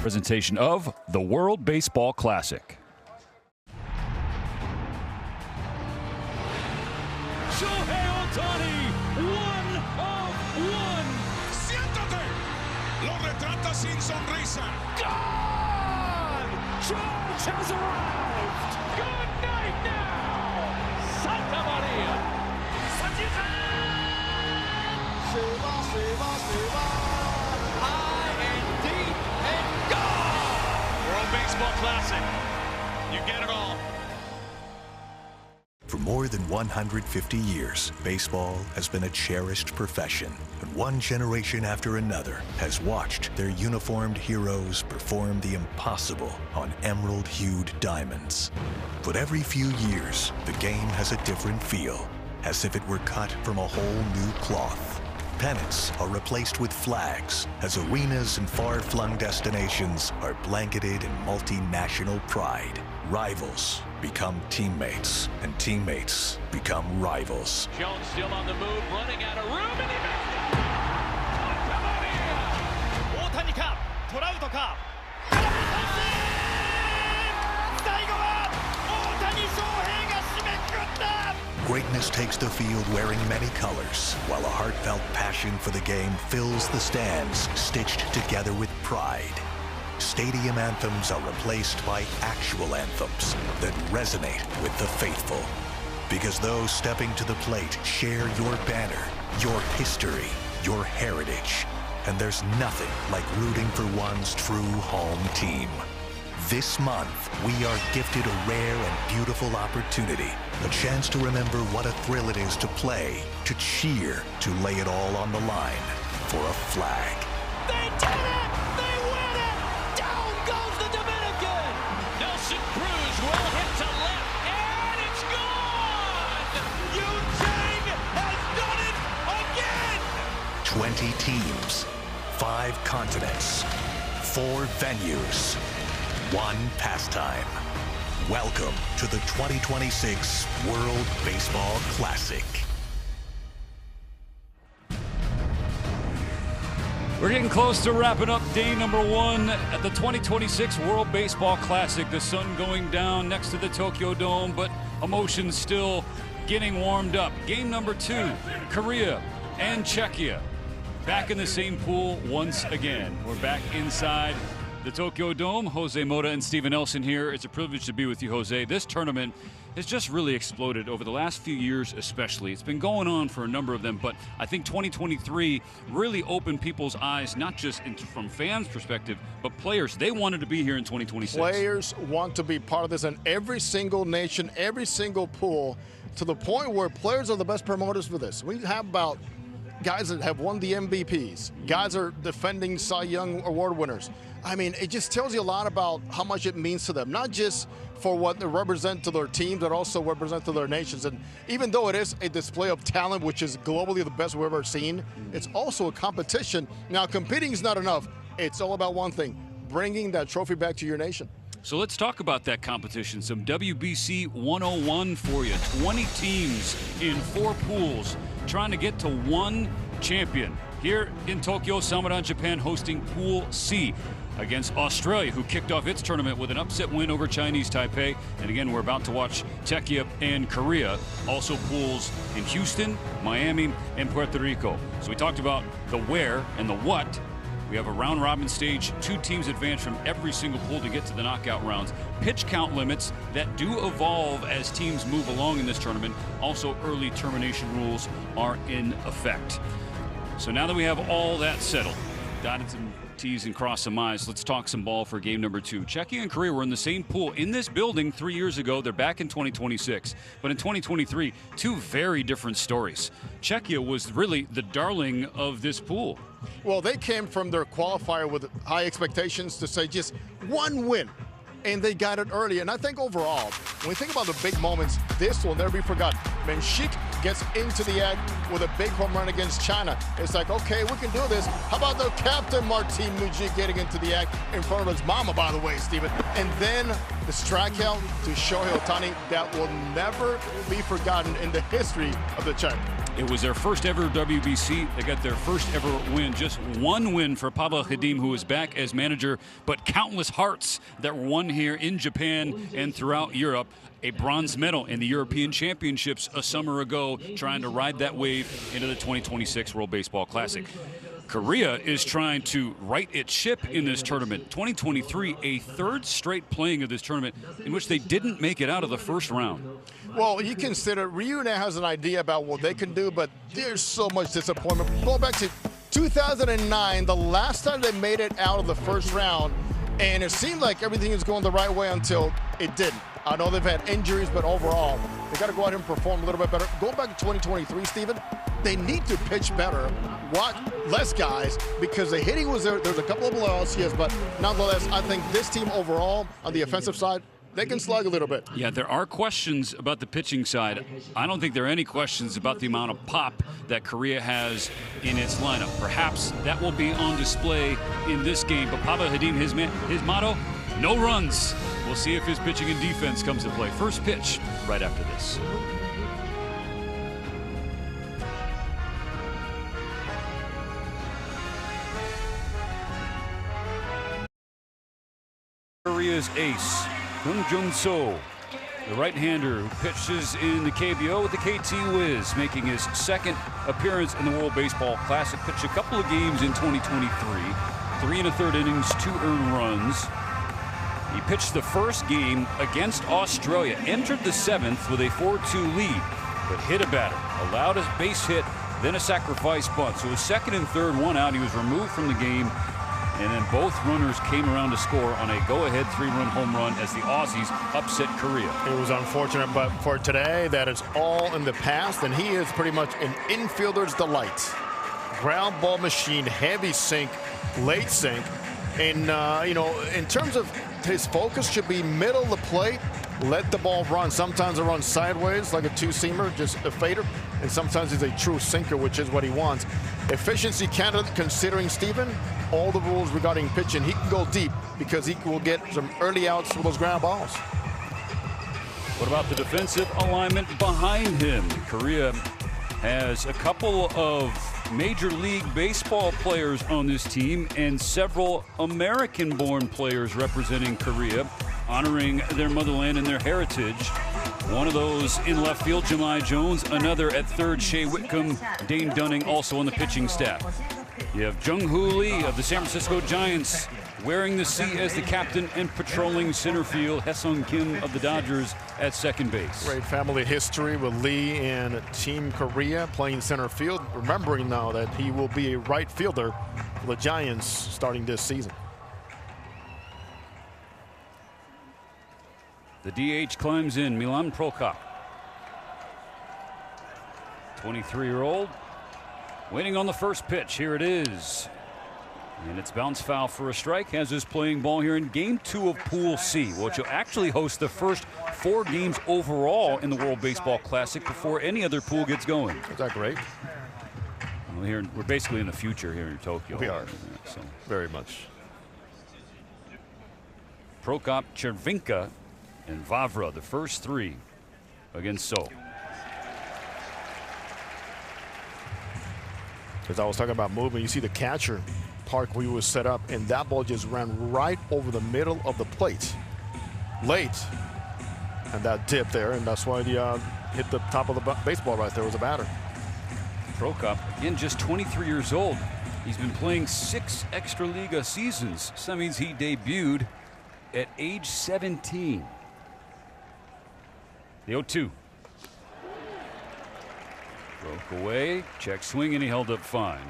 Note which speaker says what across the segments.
Speaker 1: Presentation of the World Baseball Classic.
Speaker 2: Shohei Ohtani, 1 of 1.
Speaker 3: ¡Siéntate! Lo retrata sin sonrisa.
Speaker 2: God! George has arrived. Good night now. Santa Maria. High and deep and gone.
Speaker 3: World Baseball Classic. You get it all.
Speaker 4: For more than 150 years, baseball has been a cherished profession, and one generation after another has watched their uniformed heroes perform the impossible on emerald-hued diamonds. But every few years, the game has a different feel, as if it were cut from a whole new cloth. Pennants are replaced with flags, as arenas and far-flung destinations are blanketed in multinational pride. Rivals become teammates, and teammates become rivals.
Speaker 2: Jones still on the move, running out of room, and he makes it! Santa Maria! 大谷か、トラウトか。空振り三振！最後は大谷翔平が締めくくった！
Speaker 4: Greatness takes the field wearing many colors, while a heartfelt passion for the game fills the stands, stitched together with pride. Stadium anthems are replaced by actual anthems that resonate with the faithful. Because those stepping to the plate share your banner, your history, your heritage. And there's nothing like rooting for one's true home team. This month, we are gifted a rare and beautiful opportunity, a chance to remember what a thrill it is to play, to cheer, to lay it all on the line for a flag.
Speaker 2: They did it! They win it! Down goes the Dominican! Nelson Cruz will hit to left, and it's gone! Yu-Chang has done it again!
Speaker 4: 20 teams, 5 continents, 4 venues, 1 pastime. Welcome to the 2026 World Baseball Classic.
Speaker 1: We're getting close to wrapping up day number 1 at the 2026 World Baseball Classic. The sun going down next to the Tokyo Dome, but emotions still getting warmed up. Game number 2, Korea and Czechia. Back in the same pool once again. We're back inside the Tokyo Dome. Jose Mota and Steven Nelson here. It's a privilege to be with you, Jose. This tournament has just really exploded over the last few years especially. It's been going on for a number of them, but I think 2023 really opened people's eyes, not just from fans' perspective, but players. They wanted to be here in 2026.
Speaker 5: Players want to be part of this, and every single nation, every single pool, to the point where players are the best promoters for this. We have about guys that have won the MVPs. Guys are defending Cy Young Award winners. I mean, it just tells you a lot about how much it means to them, not just for what they represent to their teams, but also represent to their nations. And even though it is a display of talent, which is globally the best we've ever seen, it's also a competition. Now, competing is not enough. It's all about one thing, bringing that trophy back to your nation.
Speaker 1: So let's talk about that competition. Some WBC 101 for you. 20 teams in 4 pools trying to get to 1 champion. Here in Tokyo, Samadan, Japan hosting Pool C against Australia, who kicked off its tournament with an upset win over Chinese Taipei. And again, we're about to watch Czechia and Korea. Also pools in Houston, Miami, and Puerto Rico. So we talked about the where and the what. We have a round-robin stage, 2 teams advance from every single pool to get to the knockout rounds. Pitch count limits that do evolve as teams move along in this tournament. Also, early termination rules are in effect. So now that we have all that settled, dotted some T's and crossed some I's, let's talk some ball for game number 2. Czechia and Korea were in the same pool in this building 3 years ago. They're back in 2026. But in 2023, 2 very different stories. Czechia was really the darling of this pool.
Speaker 5: Well, they came from their qualifier with high expectations to say just 1 win, and they got it early. And I think overall, when we think about the big moments, this will never be forgotten. Menchik gets into the act with a big home run against China. It's like, okay, we can do this. How about the captain, Martin Mujik, getting into the act in front of his mama, by the way, Steven. And then the strikeout to Shohei Ohtani that will never be forgotten in the history of the Czech.
Speaker 1: It was their first ever WBC. They got their first ever win. Just one win for Pavel Hadim, who is back as manager, but countless hearts that were won here in Japan and throughout Europe. A bronze medal in the European Championships a summer ago, trying to ride that wave into the 2026 World Baseball Classic. Korea is trying to right its ship in this tournament. 2023, a third straight playing of this tournament in which they didn't make it out of the first round.
Speaker 5: Well, you consider Ryu now has an idea about what they can do, but there's so much disappointment. Go back to 2009, the last time they made it out of the first round, and it seemed like everything was going the right way until it didn't. I know they've had injuries, but overall, they got to go out and perform a little bit better. Going back to 2023, Steven, they need to pitch better, watch less guys, because the hitting was there. There's a couple of blowouts, yes, but nonetheless, I think this team overall, on the offensive side, they can slug a little bit.
Speaker 1: Yeah, there are questions about the pitching side. I don't think there are any questions about the amount of pop that Korea has in its lineup. Perhaps that will be on display in this game. But Pavel Hadim, his motto, no runs. We'll see if his pitching and defense comes to play. First pitch right after this. Korea's ace, Kung Jung-so, the right-hander who pitches in the KBO with the KT Wiz, making his second appearance in the World Baseball Classic. Pitched a couple of games in 2023, 3 1/3 innings, 2 earned runs. He pitched the first game against Australia, entered the 7th with a 4-2 lead, but hit a batter, allowed a base hit, then a sacrifice bunt. So his second and third, 1 out. He was removed from the game, and then both runners came around to score on a go-ahead 3-run home run as the Aussies upset Korea.
Speaker 5: It was unfortunate, but for today, that is all in the past, and he is pretty much an infielder's delight. Ground ball machine, heavy sink, late sink, and you know, in terms of his focus should be middle of the plate, let the ball run. Sometimes it runs sideways like a two-seamer, just a fader, and sometimes it's a true sinker, which is what he wants. Efficiency candidate, considering Steven, all the rules regarding pitching, he can go deep because he will get some early outs with those ground balls.
Speaker 1: What about the defensive alignment behind him? Korea has a couple of Major League Baseball players on this team and several American-born players representing Korea, honoring their motherland and their heritage. One of those in left field, Jemai Jones. Another at third, Shea Whitcomb. Dane Dunning also on the pitching staff. You have Jung-Hoo Lee of the San Francisco Giants wearing the C as the captain and patrolling center field. Haesung Kim of the Dodgers at second base.
Speaker 5: Great family history with Lee and Team Korea playing center field. Remembering now that he will be a right fielder for the Giants starting this season.
Speaker 1: The DH climbs in, Milan Prokop. 23-year-old, waiting on the first pitch. Here it is. And it's bounce foul for a strike. Has his playing ball here in Game 2 of Pool C, which will actually host the first 4 games overall in the World Baseball Classic before any other pool gets going.
Speaker 5: Is that great?
Speaker 1: Well, here, we're basically in the future here in Tokyo.
Speaker 5: We are.
Speaker 1: So.
Speaker 5: Very much.
Speaker 1: Prokop, Chervinka, and Vavra, the first 3 against Seoul.
Speaker 5: As I was talking about movement, you see the catcher park where he was set up, and that ball just ran right over the middle of the plate late, and that dip there, and that's why he hit the top of the baseball right there was a batter.
Speaker 1: Prokop, again, just 23 years old. He's been playing 6 Extraliga seasons. So that means he debuted at age 17. The 0-2. Broke away, check swing, and he held up fine.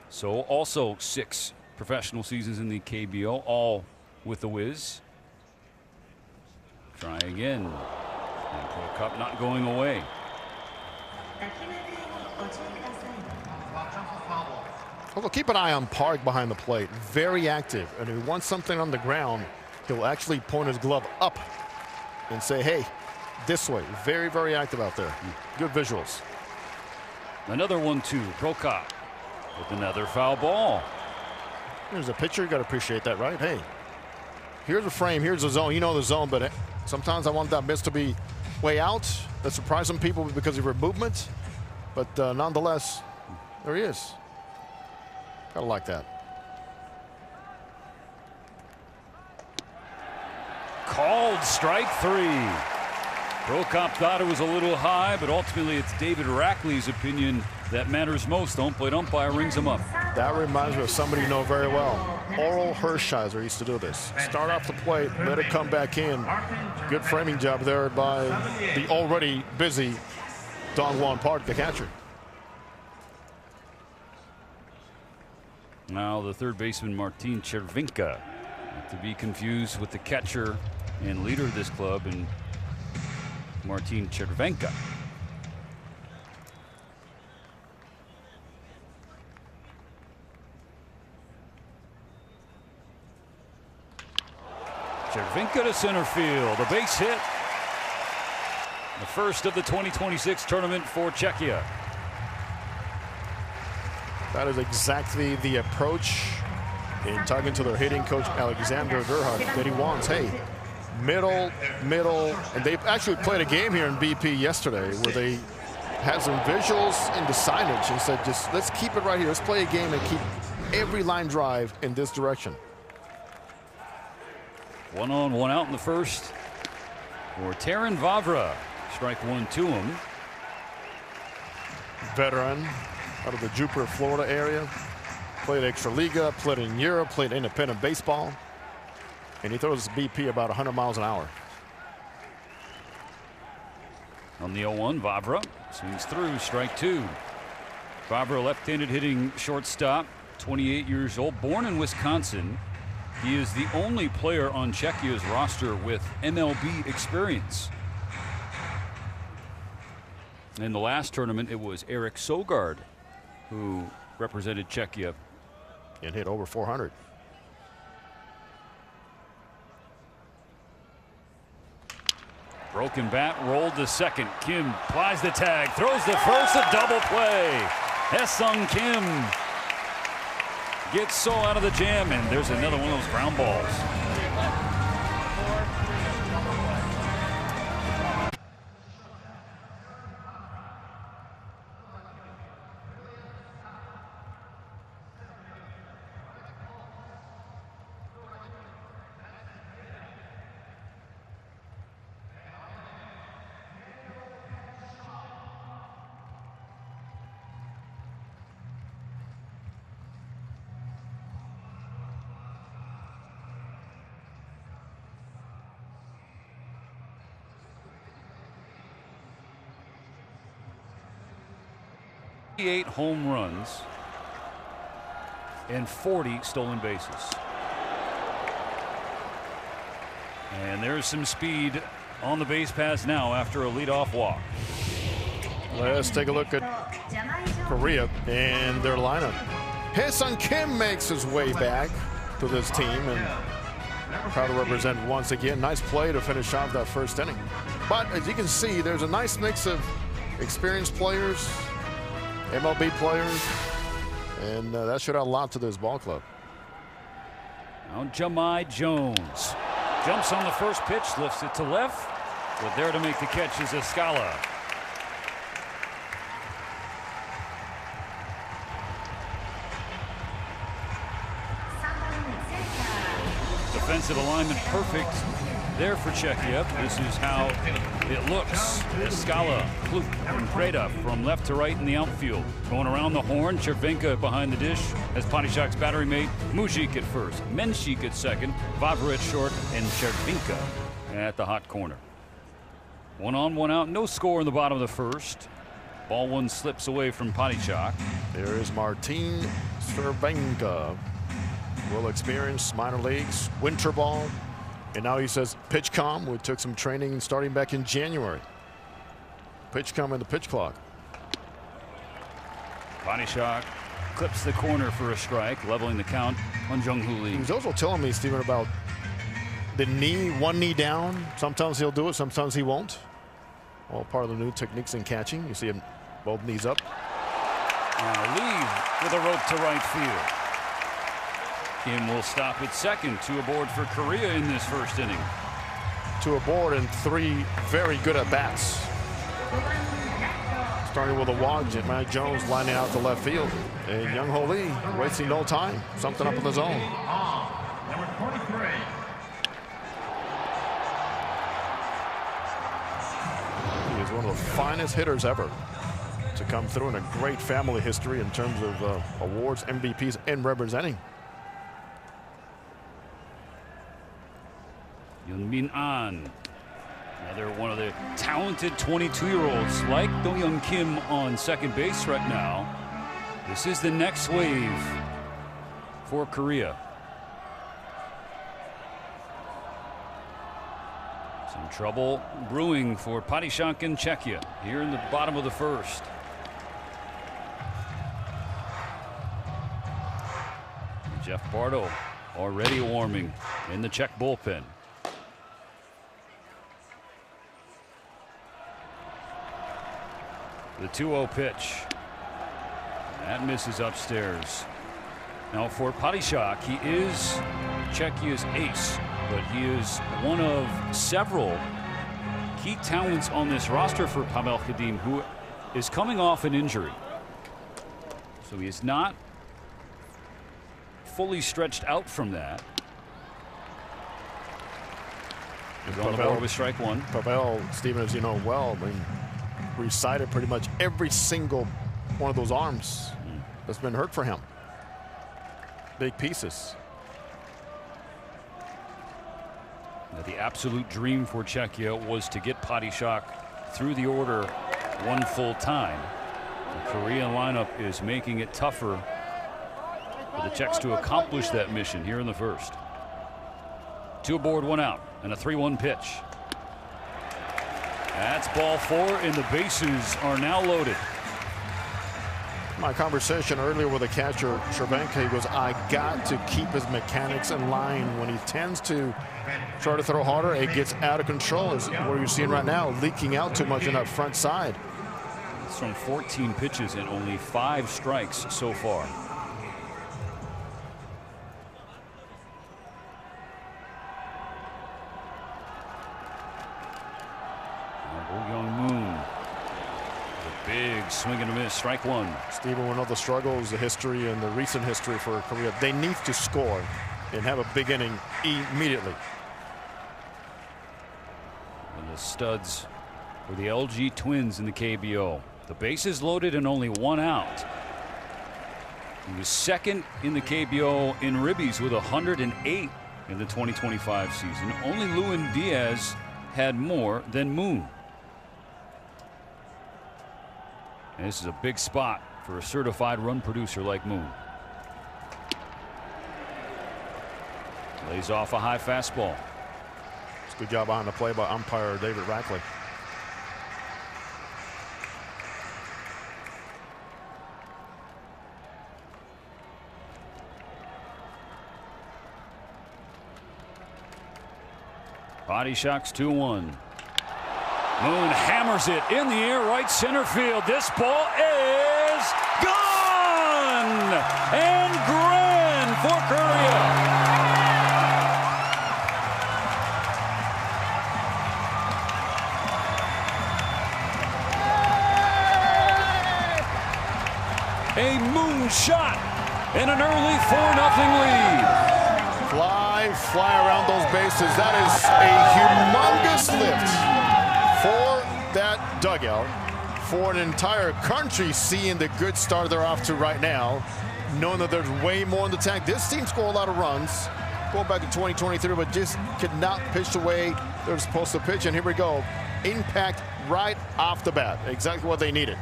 Speaker 1: So also 6 professional seasons in the KBO, all with the Wiz. Try again. And Prokop not going away.
Speaker 5: Although keep an eye on Park behind the plate. Very active. And if he wants something on the ground, he'll actually point his glove up and say, hey, this way. Very, very active out there. Good visuals.
Speaker 1: Another 1-2. Prokop with another foul ball.
Speaker 5: There's a pitcher. You got to appreciate that, right? Hey, here's a frame, here's a zone. You know the zone, but sometimes I want that miss to be way out. That surprised some people because of your movement. But nonetheless, there he is. Gotta like that.
Speaker 1: Called strike 3. Prokop thought it was a little high, but ultimately it's David Rackley's opinion that matters most. The home plate umpire rings him up.
Speaker 5: That reminds me of somebody you know very well. Oral Hershiser used to do this. Start off the plate, let it come back in. Good framing job there by the already busy Dong-Hwan Park, the catcher.
Speaker 1: Now the third baseman, Martin Chervinka, not to be confused with the catcher and leader of this club, and Martin Chervenka. Chervenka to center field, a base hit. The first of the 2026 tournament for Czechia.
Speaker 5: That is exactly the approach in talking to their hitting coach, Alexander Gerhardt, that he wants. Hey, middle, and they actually played a game here in BP yesterday where they had some visuals in the signage and said, just let's keep it right here. Let's play a game and keep every line drive in this direction.
Speaker 1: 1 on, 1 out in the first for Taran Vavra. Strike 1 to him.
Speaker 5: Veteran out of the Jupiter, Florida area. Played Extraliga, played in Europe, played independent baseball. And he throws BP about 100 miles an hour.
Speaker 1: On the 0-1, Vavra swings through, strike 2. Vavra, left-handed hitting shortstop, 28 years old, born in Wisconsin. He is the only player on Czechia's roster with MLB experience. In the last tournament, it was Eric Sogard who represented Czechia
Speaker 5: and hit over 400.
Speaker 1: Broken bat, rolled to second. Kim plies the tag, throws the first, a double play. Haesung Kim gets So out of the jam, and there's another one of those ground balls. Eight home runs and 40 stolen bases. And there's some speed on the base paths now after a leadoff walk.
Speaker 5: Let's take a look at Korea and their lineup. Haesung Kim makes his way back to this team and proud to represent once again. Nice play to finish off that first inning. But as you can see, there's a nice mix of experienced players, MLB players, and that should add a lot to this ball club.
Speaker 1: Now Jamai Jones jumps on the first pitch, lifts it to left, but there to make the catch is Escala. Defensive alignment perfect there for Czechia. This is how it looks. Escala, Kluk, and Preda from left to right in the outfield. Going around the horn, Chervenka behind the dish as Patyshak's battery mate. Mujik at first, Menchik at second, Vavra at short, and Chervenka at the hot corner. 1 on, 1 out, no score in the bottom of the first. Ball one slips away from Patyshak.
Speaker 5: There is Martin Chervenka. Well experienced, minor leagues, winter ball. And now he says pitch com. We took some training starting back in January. Pitch com in the pitch clock.
Speaker 1: Patyshak clips the corner for a strike, leveling the count on Jung-Hoo Lee.
Speaker 5: He was also telling me, Stephen, about the knee, one knee down. Sometimes he'll do it, sometimes he won't. All part of the new techniques in catching. You see him both knees up.
Speaker 1: Now Lee with a rope to right field. Kim will stop at second. 2 aboard for Korea in this first inning.
Speaker 5: 2 aboard and 3 very good at bats. Starting with a walk, Matt Jones lining out to left field. And Young Ho Lee wasting no time. Something up in the zone.
Speaker 6: Number 23.
Speaker 5: He is one of the finest hitters ever to come through, in a great family history in terms of awards, MVPs, and representing.
Speaker 1: Young-min An, another one of the talented 22-year-olds like Do-Young Kim on second base right now. This is the next wave for Korea. Some trouble brewing for Padishak and Czechia here in the bottom of the first. Jeff Bardo already warming in the Czech bullpen. The 2-0 pitch. That misses upstairs. Now for Padishak, he is Czechia's ace, but he is one of several key talents on this roster for Pavel Khadim, who is coming off an injury. So he is not fully stretched out from that. He's on the board with strike 1.
Speaker 5: Pavel, Stephen, as you know well, I mean, recited pretty much every single one of those arms that's been hurt for him. Big pieces.
Speaker 1: Now, the absolute dream for Czechia was to get Padishak through the order 1 full time. The Korean lineup is making it tougher for the Czechs to accomplish that mission here in the first. 2 aboard, 1 out, and a 3-1 pitch. That's ball 4, and the bases are now loaded.
Speaker 5: My conversation earlier with the catcher, Cervenka, he goes, I got to keep his mechanics in line. When he tends to try to throw harder, it gets out of control, is what you're seeing right now, leaking out too much in that front side.
Speaker 1: It's from 14 pitches and only 5 strikes so far. Big swing and a miss, strike 1.
Speaker 5: Stephen, one of the struggles, the history, and the recent history for Korea, they need to score and have a big inning immediately.
Speaker 1: And the studs for the LG Twins in the KBO. The bases loaded and only 1 out. He was second in the KBO in ribbies with 108 in the 2025 season. Only Lewin Diaz had more than Moon. And this is a big spot for a certified run producer like Moon. Lays off a high fastball.
Speaker 5: It's a good job behind the play by umpire David Rackley.
Speaker 1: Padishak's 2-1. Moon hammers it in the air, right center field. This ball is gone! And grand for Korea. A Moon shot and an early 4-0 lead.
Speaker 5: Fly around those bases. That is a humongous lift for that dugout, for an entire country seeing the good start they're off to right now, knowing that there's way more in the tank. This team scored a lot of runs going back to 2023, but just could not pitch the way they're supposed to pitch. And here we go. Impact right off the bat. Exactly what they needed.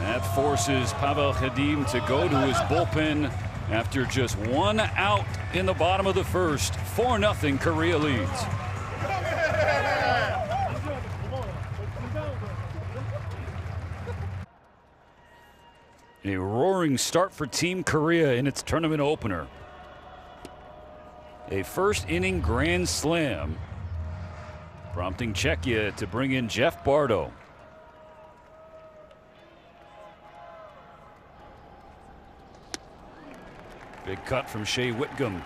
Speaker 1: That forces Pavel Khadim to go to his bullpen after just 1 out in the bottom of the first. 4-0 Korea leads. A roaring start for Team Korea in its tournament opener. A first inning grand slam, prompting Czechia to bring in Jeff Bardo. Big cut from Shea Whitcomb.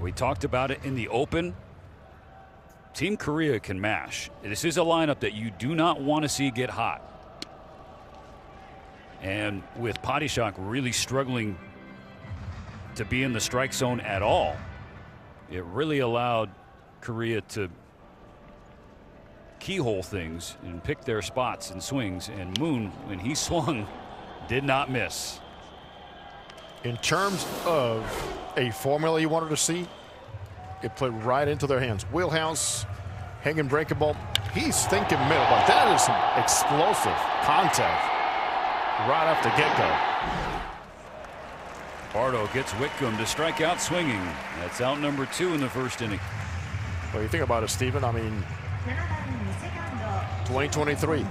Speaker 1: We talked about it in the open. Team Korea can mash. This is a lineup that you do not want to see get hot. And with Padishak really struggling to be in the strike zone at all, it really allowed Korea to keyhole things and pick their spots and swings. And Moon, when he swung, did not miss.
Speaker 5: In terms of a formula you wanted to see, it played right into their hands. Wheelhouse, hanging breakable. He's thinking middle, but that is some explosive contact right off the get-go.
Speaker 1: Bardo gets Whitcomb to strike out swinging. That's out number 2 in the first inning.
Speaker 5: Well, you think about it, Steven. I mean, 2023.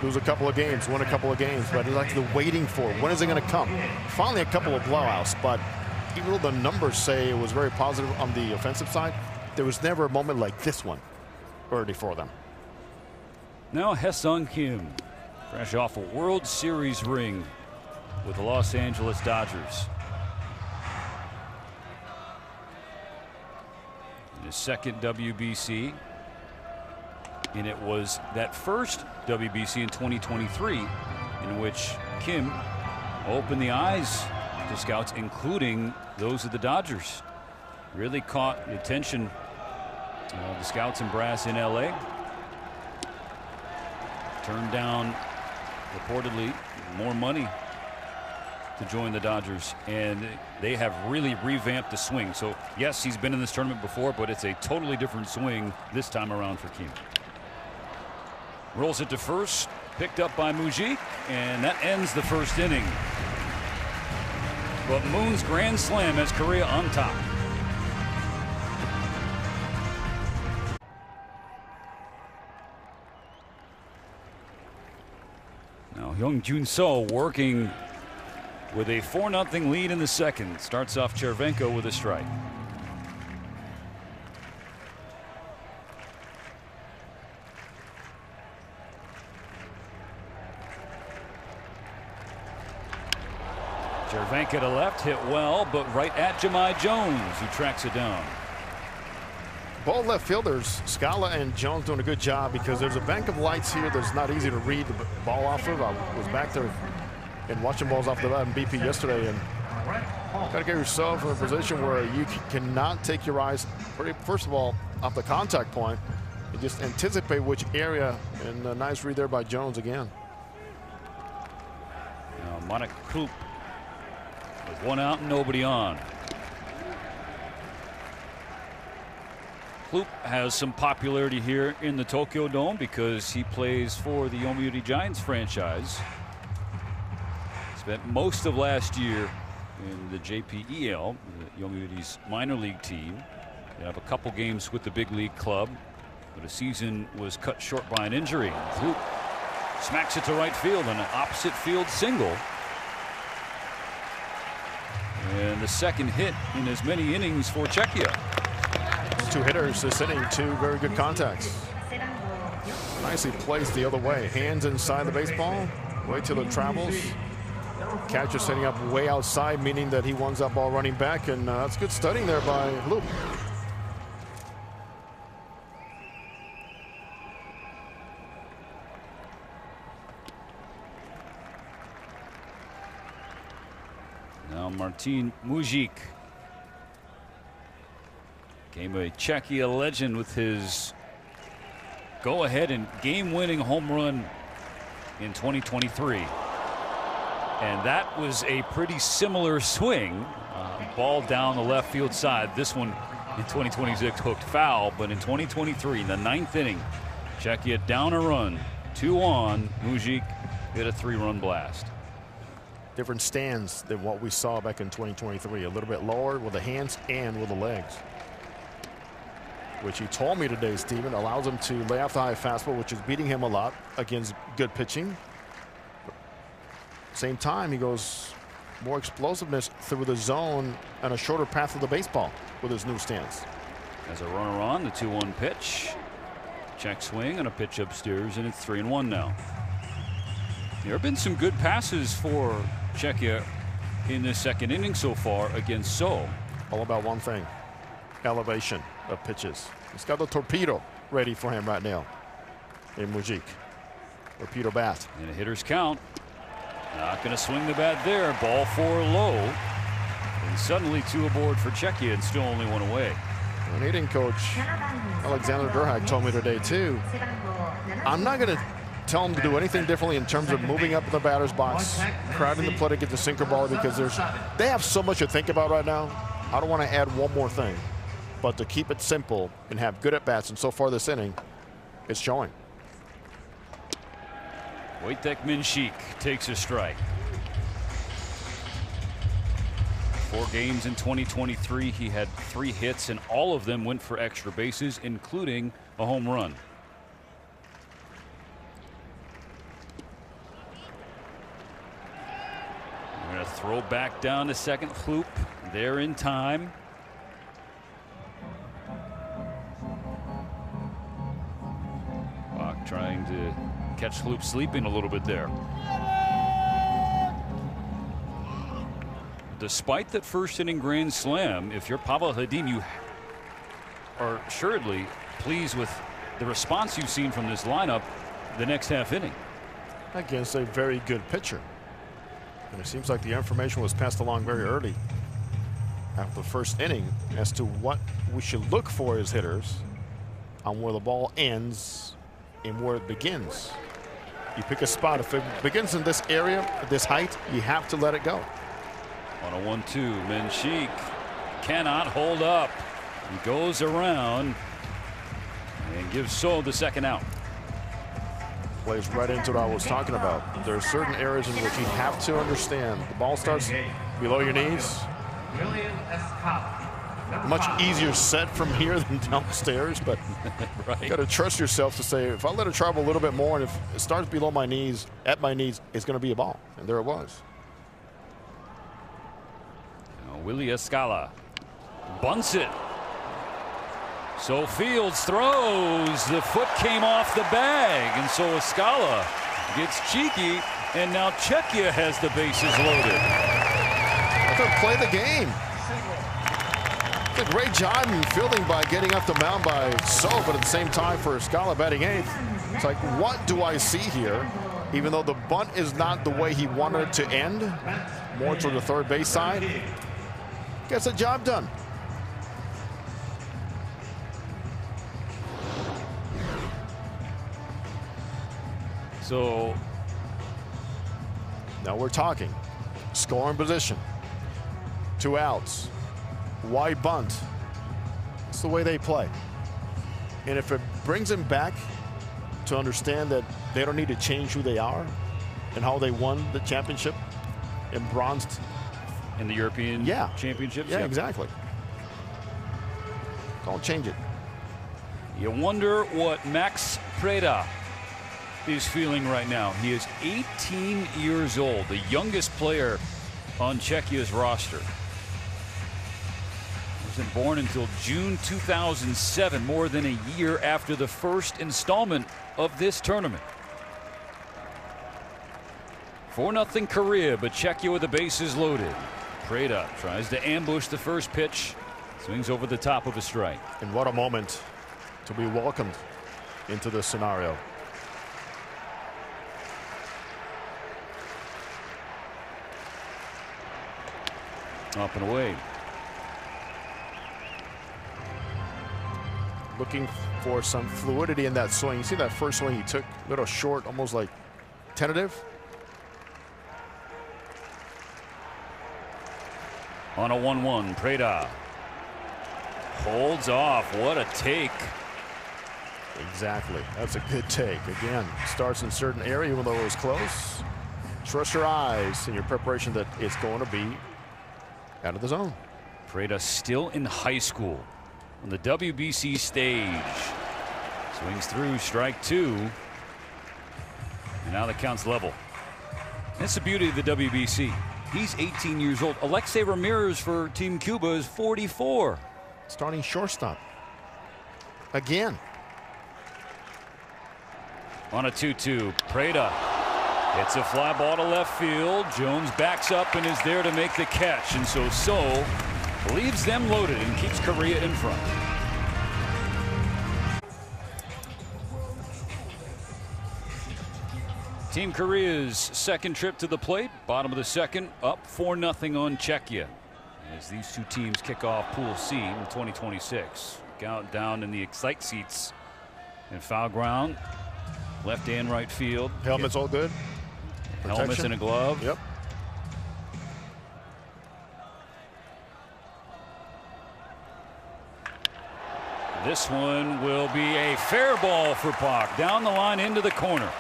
Speaker 5: Lose a couple of games, win a couple of games, but it's like the waiting for it. When is it going to come? Finally, a couple of blowouts, but even though the numbers say it was very positive on the offensive side, there was never a moment like this one early for them.
Speaker 1: Now Haesung Kim, fresh off a World Series ring with the Los Angeles Dodgers. In his second WBC, and it was that first WBC in 2023 in which Kim opened the eyes to scouts, including those of the Dodgers. Really caught the attention of the scouts and brass in LA. Turned down reportedly more money to join the Dodgers, and they have really revamped the swing. So yes, he's been in this tournament before, but it's a totally different swing this time around for Kim. Rolls it to first, picked up by Mujik, and that ends the first inning. But Moon's grand slam has Korea on top. Now Hyung Jun So working with a 4-0 lead in the second. Starts off Chervenko with a strike. Chervenko to left, hit well, but right at Jahmai Jones, who tracks it down.
Speaker 5: Both left fielders, Scala and Jones, doing a good job because there's a bank of lights here that's not easy to read the ball off of. I was back there and watching balls off the bat in BP yesterday, and got to get yourself in a position where you cannot take your eyes, first of all, off the contact point and just anticipate which area, and a nice read there by Jones again.
Speaker 1: Now Monik Krupp with one out and nobody on. Krupp has some popularity here in the Tokyo Dome because he plays for the Yomiuri Giants franchise. Spent most of last year in the JPEL, Yomiuri's minor league team. They have a couple games with the big league club, but a season was cut short by an injury. Krupp smacks it to right field on an opposite field single. And the second hit in as many innings for Czechia.
Speaker 5: Two hitters this inning, two very good contacts. Nicely placed the other way. Hands inside the baseball. Wait till it travels. Catcher setting up way outside, meaning that he wants that ball running back, and that's good studying there by Luke.
Speaker 1: Now Martin Mujik, became a Czechia legend with his go-ahead and game-winning home run in 2023. And that was a pretty similar swing. Ball down the left field side. This one in 2026 hooked foul, but in 2023, in the 9th inning, Czechia down a run, 2 on. Mujik hit a 3-run blast.
Speaker 5: Different stands than what we saw back in 2023. A little bit lower with the hands and with the legs. Which he told me today, Steven, allows him to lay off the high fastball, which is beating him a lot against good pitching. Same time, he goes more explosiveness through the zone and a shorter path of the baseball with his new stance.
Speaker 1: As a runner on, the 2-1 pitch. Check swing and a pitch upstairs, and it's 3-1 now. There have been some good passes for Czechia in the second inning so far against Seoul.
Speaker 5: All about one thing, elevation of pitches. He's got the torpedo ready for him right now in Mujik. Torpedo bat.
Speaker 1: And a hitter's count. Not going to swing the bat there. Ball 4 low. And suddenly 2 aboard for Czechia and still only 1 away.
Speaker 5: And hitting coach Alexander Durhak told me today too, I'm not going to tell him to do anything differently in terms of moving up in the batter's box, crowding the plate to get the sinker ball, because they have so much to think about right now. I don't want to add one more thing, but to keep it simple and have good at bats. And so far this inning, it's showing.
Speaker 1: Wojtek Minshik takes a strike. 4 games in 2023. He had 3 hits, and all of them went for extra bases, including a home run. We're going to throw back down to second. Floop there in time. Bach trying to catch Floop sleeping a little bit there. Despite that first inning grand slam, if you're Pavel Hadim, you are assuredly pleased with the response you've seen from this lineup the next half inning.
Speaker 5: Against a very good pitcher. And it seems like the information was passed along very early after the first inning as to what we should look for as hitters on where the ball ends and where it begins. You pick a spot. If it begins in this area, at this height, you have to let it go.
Speaker 1: On a 1-2, Minshik cannot hold up. He goes around and gives Seoul the second out.
Speaker 5: Plays right into what I was talking about. There are certain areas in which you have to understand. The ball starts below your knees. Much easier set from here than downstairs, but
Speaker 1: right.
Speaker 5: You got to trust yourself to say, if I let it travel a little bit more and if it starts below my knees, at my knees, it's going to be a ball. And there it was.
Speaker 1: Now Willie Escala bunts it. So Fields throws. The foot came off the bag, and so Escala gets cheeky, and now Czechia has the bases loaded.
Speaker 5: Let them play the game. It's a great job in fielding by getting up the mound by So, but at the same time for Escala batting eighth, it's like, what do I see here? Even though the bunt is not the way he wanted it to end, more toward the third base side, gets the job done.
Speaker 1: So
Speaker 5: now we're talking scoring position, 2 outs, wide bunt. It's the way they play. And if it brings them back to understand that they don't need to change who they are and how they won the championship and bronzed
Speaker 1: in the European championships.
Speaker 5: Yeah, exactly. Don't change it.
Speaker 1: You wonder what Max Preda is feeling right now. He is 18 years old, the youngest player on Czechia's roster. He wasn't born until June 2007, more than a year after the first installment of this tournament. 4-0 Korea, but Czechia with the bases loaded. Preda tries to ambush the first pitch, swings over the top of a strike.
Speaker 5: And what a moment to be welcomed into this scenario.
Speaker 1: Up and away.
Speaker 5: Looking for some fluidity in that swing. You see that first swing he took, a little short, almost like tentative.
Speaker 1: On a 1-1, Preda holds off. What a take.
Speaker 5: Exactly. That's a good take. Again, starts in a certain area, even though it was close. Trust your eyes and your preparation that it's going to be out of the zone.
Speaker 1: Preda still in high school on the WBC stage. Swings through, strike 2. And now the count's level. That's the beauty of the WBC. He's 18 years old. Alexei Ramirez for Team Cuba is 44.
Speaker 5: Starting shortstop. Again.
Speaker 1: On a 2-2, Preda It's a fly ball to left field. Jones backs up and is there to make the catch, and so leaves them loaded and keeps Korea in front. Team Korea's second trip to the plate, bottom of the second, up 4-0 on Czechia, as these two teams kick off Pool C in 2026. Down in the excite seats and foul ground, left and right field.
Speaker 5: Helmets all good.
Speaker 1: Helmets and a glove.
Speaker 5: Yep.
Speaker 1: This one will be a fair ball for Park. Down the line into the corner.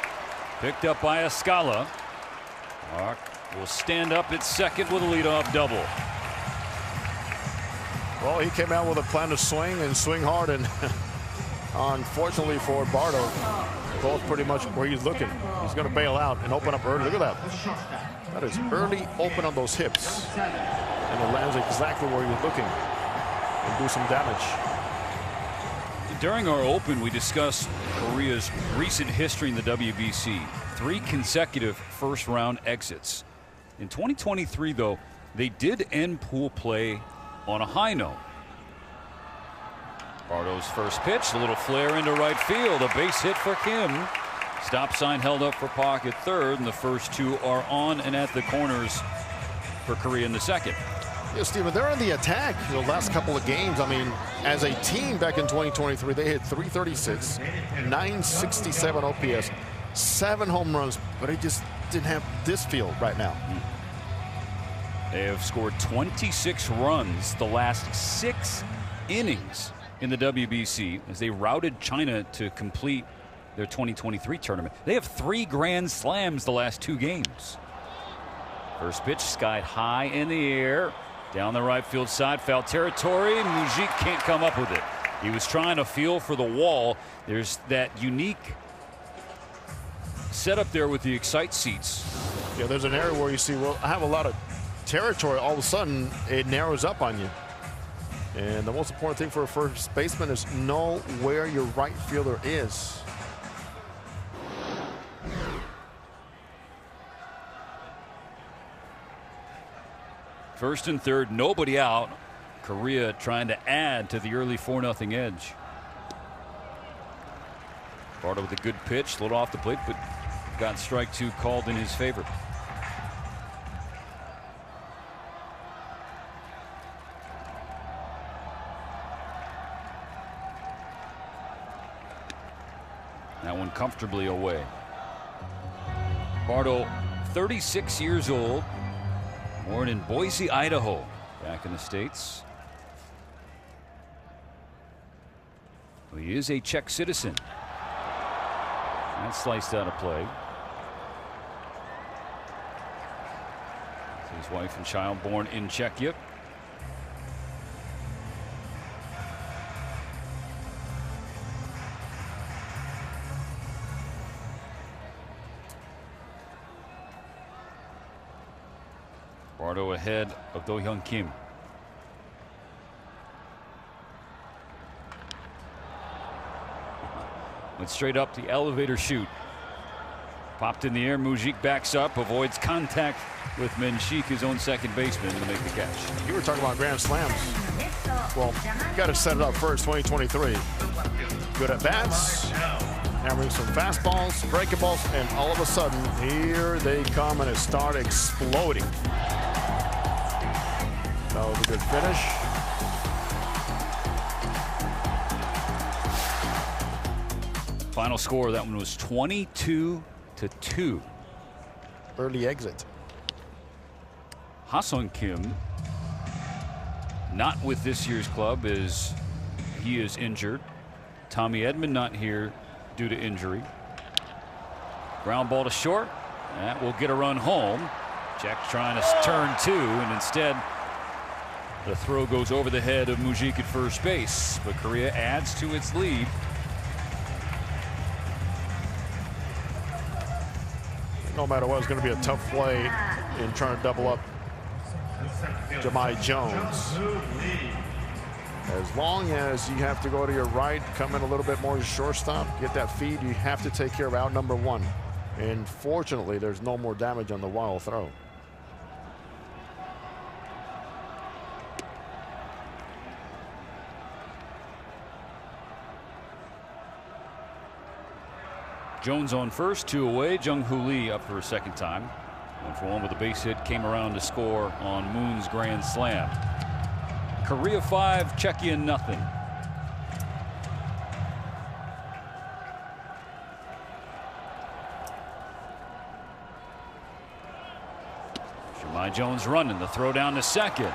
Speaker 1: Picked up by Escala. Park will stand up at second with a leadoff double.
Speaker 5: Well, he came out with a plan to swing and swing hard, and unfortunately for Bardo, both pretty much where he's looking. He's going to bail out and open up early. Look at that. That is early open on those hips. And it lands exactly where he's looking and do some damage.
Speaker 1: During our open, we discussed Korea's recent history in the WBC. 3 consecutive first-round exits. In 2023, though, they did end pool play on a high note. Bardo's first pitch, a little flare into right field, a base hit for Kim. Stop sign held up for Park at third, and the first 2 are on and at the corners for Korea in the second.
Speaker 5: Yeah, Steven, they're in the attack the last couple of games. I mean, as a team back in 2023, they hit 336, 967 OPS, 7 home runs, but they just didn't have this field right now.
Speaker 1: They have scored 26 runs the last 6 innings in the WBC as they routed China to complete their 2023 tournament. They have 3 grand slams the last 2 games. First pitch skied high in the air. Down the right field side, foul territory. Mujik can't come up with it. He was trying to feel for the wall. There's that unique setup there with the excite seats.
Speaker 5: Yeah, there's an area where you see, well, I have a lot of territory. All of a sudden, it narrows up on you. And the most important thing for a first baseman is know where your right fielder is.
Speaker 1: First and third, nobody out. Korea trying to add to the early 4-0 edge. Bardo with a good pitch, a little off the plate, but got strike 2 called in his favor. That one comfortably away. Bardo, 36 years old. Born in Boise, Idaho, back in the States. Well, he is a Czech citizen. That's sliced out of play. His wife and child born in Czechia. Bardo ahead of Do-Hyun Kim. Went straight up the elevator chute. Popped in the air. Mujik backs up, avoids contact with Menchik, his own second baseman, to make the catch.
Speaker 5: You were talking about grand slams. Well, you got to set it up first, 2023. Good at bats, hammering some fastballs, breakables, and all of a sudden, here they come and it start exploding. That was a good finish.
Speaker 1: Final score of that one was 22-2.
Speaker 5: Early exit.
Speaker 1: Ha-Sung Kim not with this year's club as he is injured. Tommy Edman not here due to injury. Ground ball to short. That will get a run home. Jack trying to turn 2, and instead the throw goes over the head of Mujik at first base, but Korea adds to its lead.
Speaker 5: No matter what, it's going to be a tough play in trying to double up Jahmai Jones. As long as you have to go to your right, come in a little bit more to shortstop, get that feed, you have to take care of out number 1. And fortunately, there's no more damage on the wild throw.
Speaker 1: Jones on first, 2 away. Jung-Hoo Lee up for a second time. 1-for-1 with a base hit, came around to score on Moon's grand slam. Korea 5, Czechia nothing. Shimai Jones running, the throw down to second.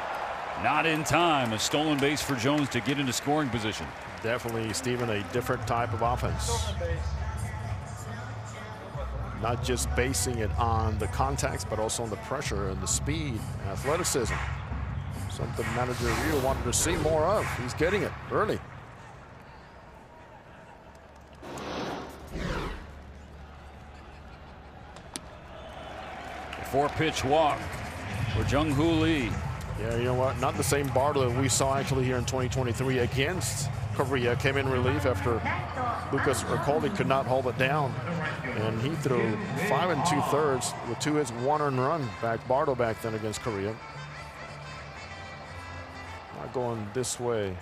Speaker 1: Not in time. A stolen base for Jones to get into scoring position.
Speaker 5: Definitely, Stephen, a different type of offense. Not just basing it on the contacts, but also on the pressure and the speed, athleticism. Something manager Rio wanted to see more of. He's getting it early.
Speaker 1: A 4-pitch walk for Jung-Hoo Lee.
Speaker 5: Yeah, you know what? Not the same Bardo that we saw actually here in 2023 against Korea. Came in relief after Lucas Urqualde could not hold it down. And he threw 5 2/3 with 2 hits, 1 earned run. Bardo back then against Korea. Not going this way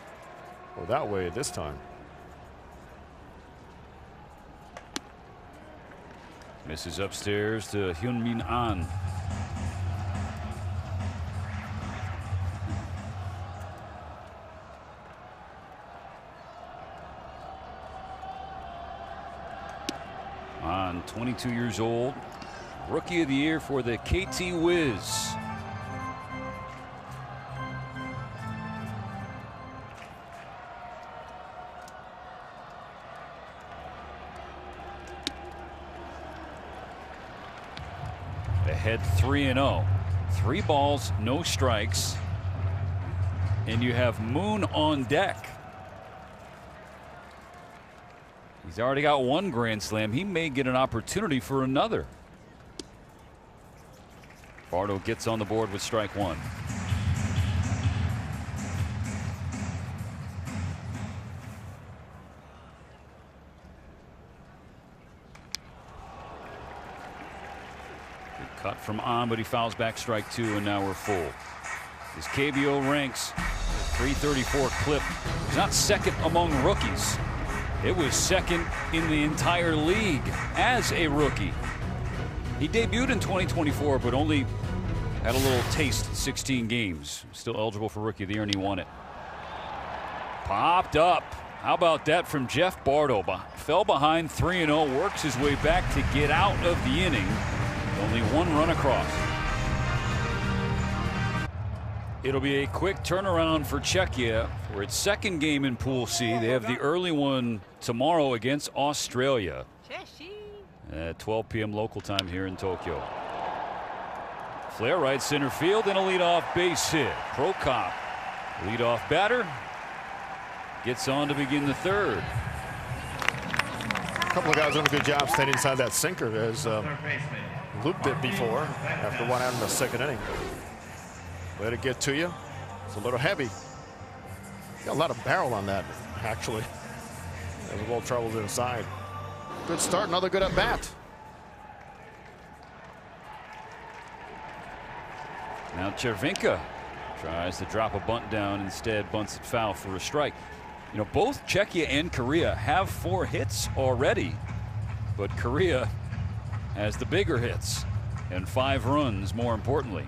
Speaker 5: or that way this time.
Speaker 1: Misses upstairs to Hyun-Min An. An, 22 years old, Rookie of the Year for the KT Wiz. Ahead 3-0. 3 balls, no strikes. And you have Moon on deck. He's already got 1 grand slam. He may get an opportunity for another. Bardo gets on the board with strike 1. Good cut from On, but he fouls back strike 2, and now we're full. His KBO ranks 334 clip. He's not second among rookies. It was second in the entire league as a rookie. He debuted in 2024, but only had a little taste, 16 games. Still eligible for Rookie of the Year, and he won it. Popped up. How about that from Jeff Bardo? Fell behind 3-0, works his way back to get out of the inning. Only 1 run across. It'll be a quick turnaround for Czechia for its 2nd game in Pool C. They have the early one tomorrow against Australia at 12 p.m. local time here in Tokyo. Flare right center field and a leadoff base hit. Prokop, leadoff batter, gets on to begin the 3rd.
Speaker 5: A couple of guys doing a good job staying inside that sinker as Luke did before after 1 out in the 2nd inning. Let it get to you. It's a little heavy. Got a lot of barrel on that, actually. There's a little trouble inside. Good start, another good at bat.
Speaker 1: Now Chervinka tries to drop a bunt down, instead bunts it foul for a strike. You know, both Czechia and Korea have 4 hits already, but Korea has the bigger hits and 5 runs, more importantly.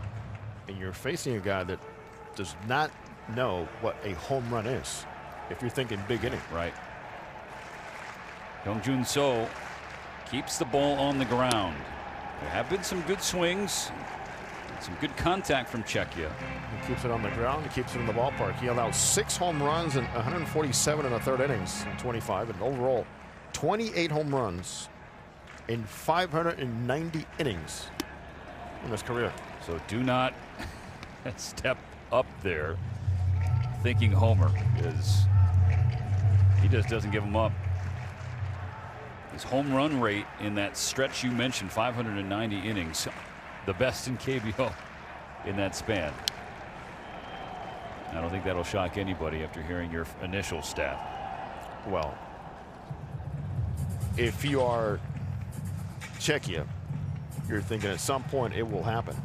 Speaker 5: And you're facing a guy that does not know what a home run is if you're thinking big inning.
Speaker 1: Right. Hyung-Jun So keeps the ball on the ground. There have been some good swings, some good contact from Czechia.
Speaker 5: He keeps it on the ground, he keeps it in the ballpark. He allowed 6 home runs and 147 in the 3rd innings in 25, and overall 28 home runs in 590 innings in his career.
Speaker 1: So do not step up there thinking homer, because he just doesn't give them up. His home run rate in that stretch you mentioned, 590 innings, the best in KBO in that span. I don't think that'll shock anybody after hearing your initial stat.
Speaker 5: Well, if you are Czechia, you're thinking at some point it will happen.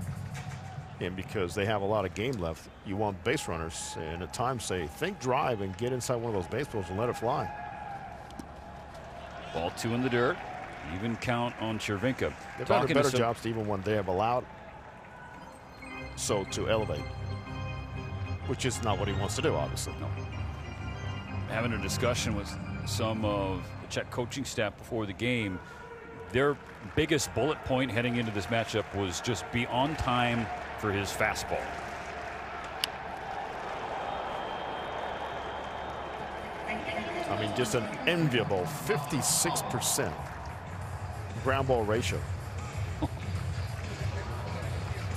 Speaker 5: And because they have a lot of game left, you want base runners, and at times say, think drive and get inside one of those baseballs and let it fly.
Speaker 1: Ball 2 in the dirt. Even count on Cervenka.
Speaker 5: They've done a better job, Stephen, when they have allowed So to elevate, which is not what he wants to do, obviously.
Speaker 1: No. Having a discussion with some of the Czech coaching staff before the game, their biggest bullet point heading into this matchup was just be on time for his fastball.
Speaker 5: I mean, just an enviable 56% ground ball ratio.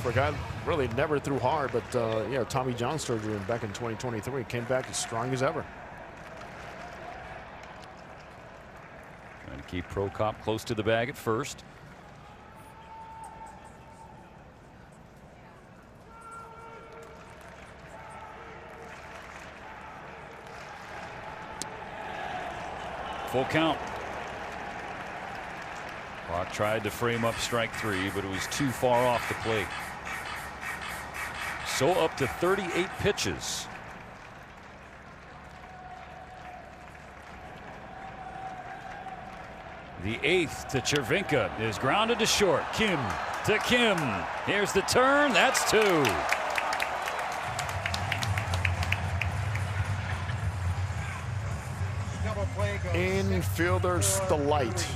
Speaker 5: For a guy really never threw hard, but yeah, Tommy John surgery back in 2023 came back as strong as ever.
Speaker 1: Trying to keep Pro Cop close to the bag at first. Full count. Clock tried to frame up strike 3, but it was too far off the plate. So up to 38 pitches. The 8th to Cervenka is grounded to short. Kim to Kim. Here's the turn. That's 2.
Speaker 5: Infielder's delight.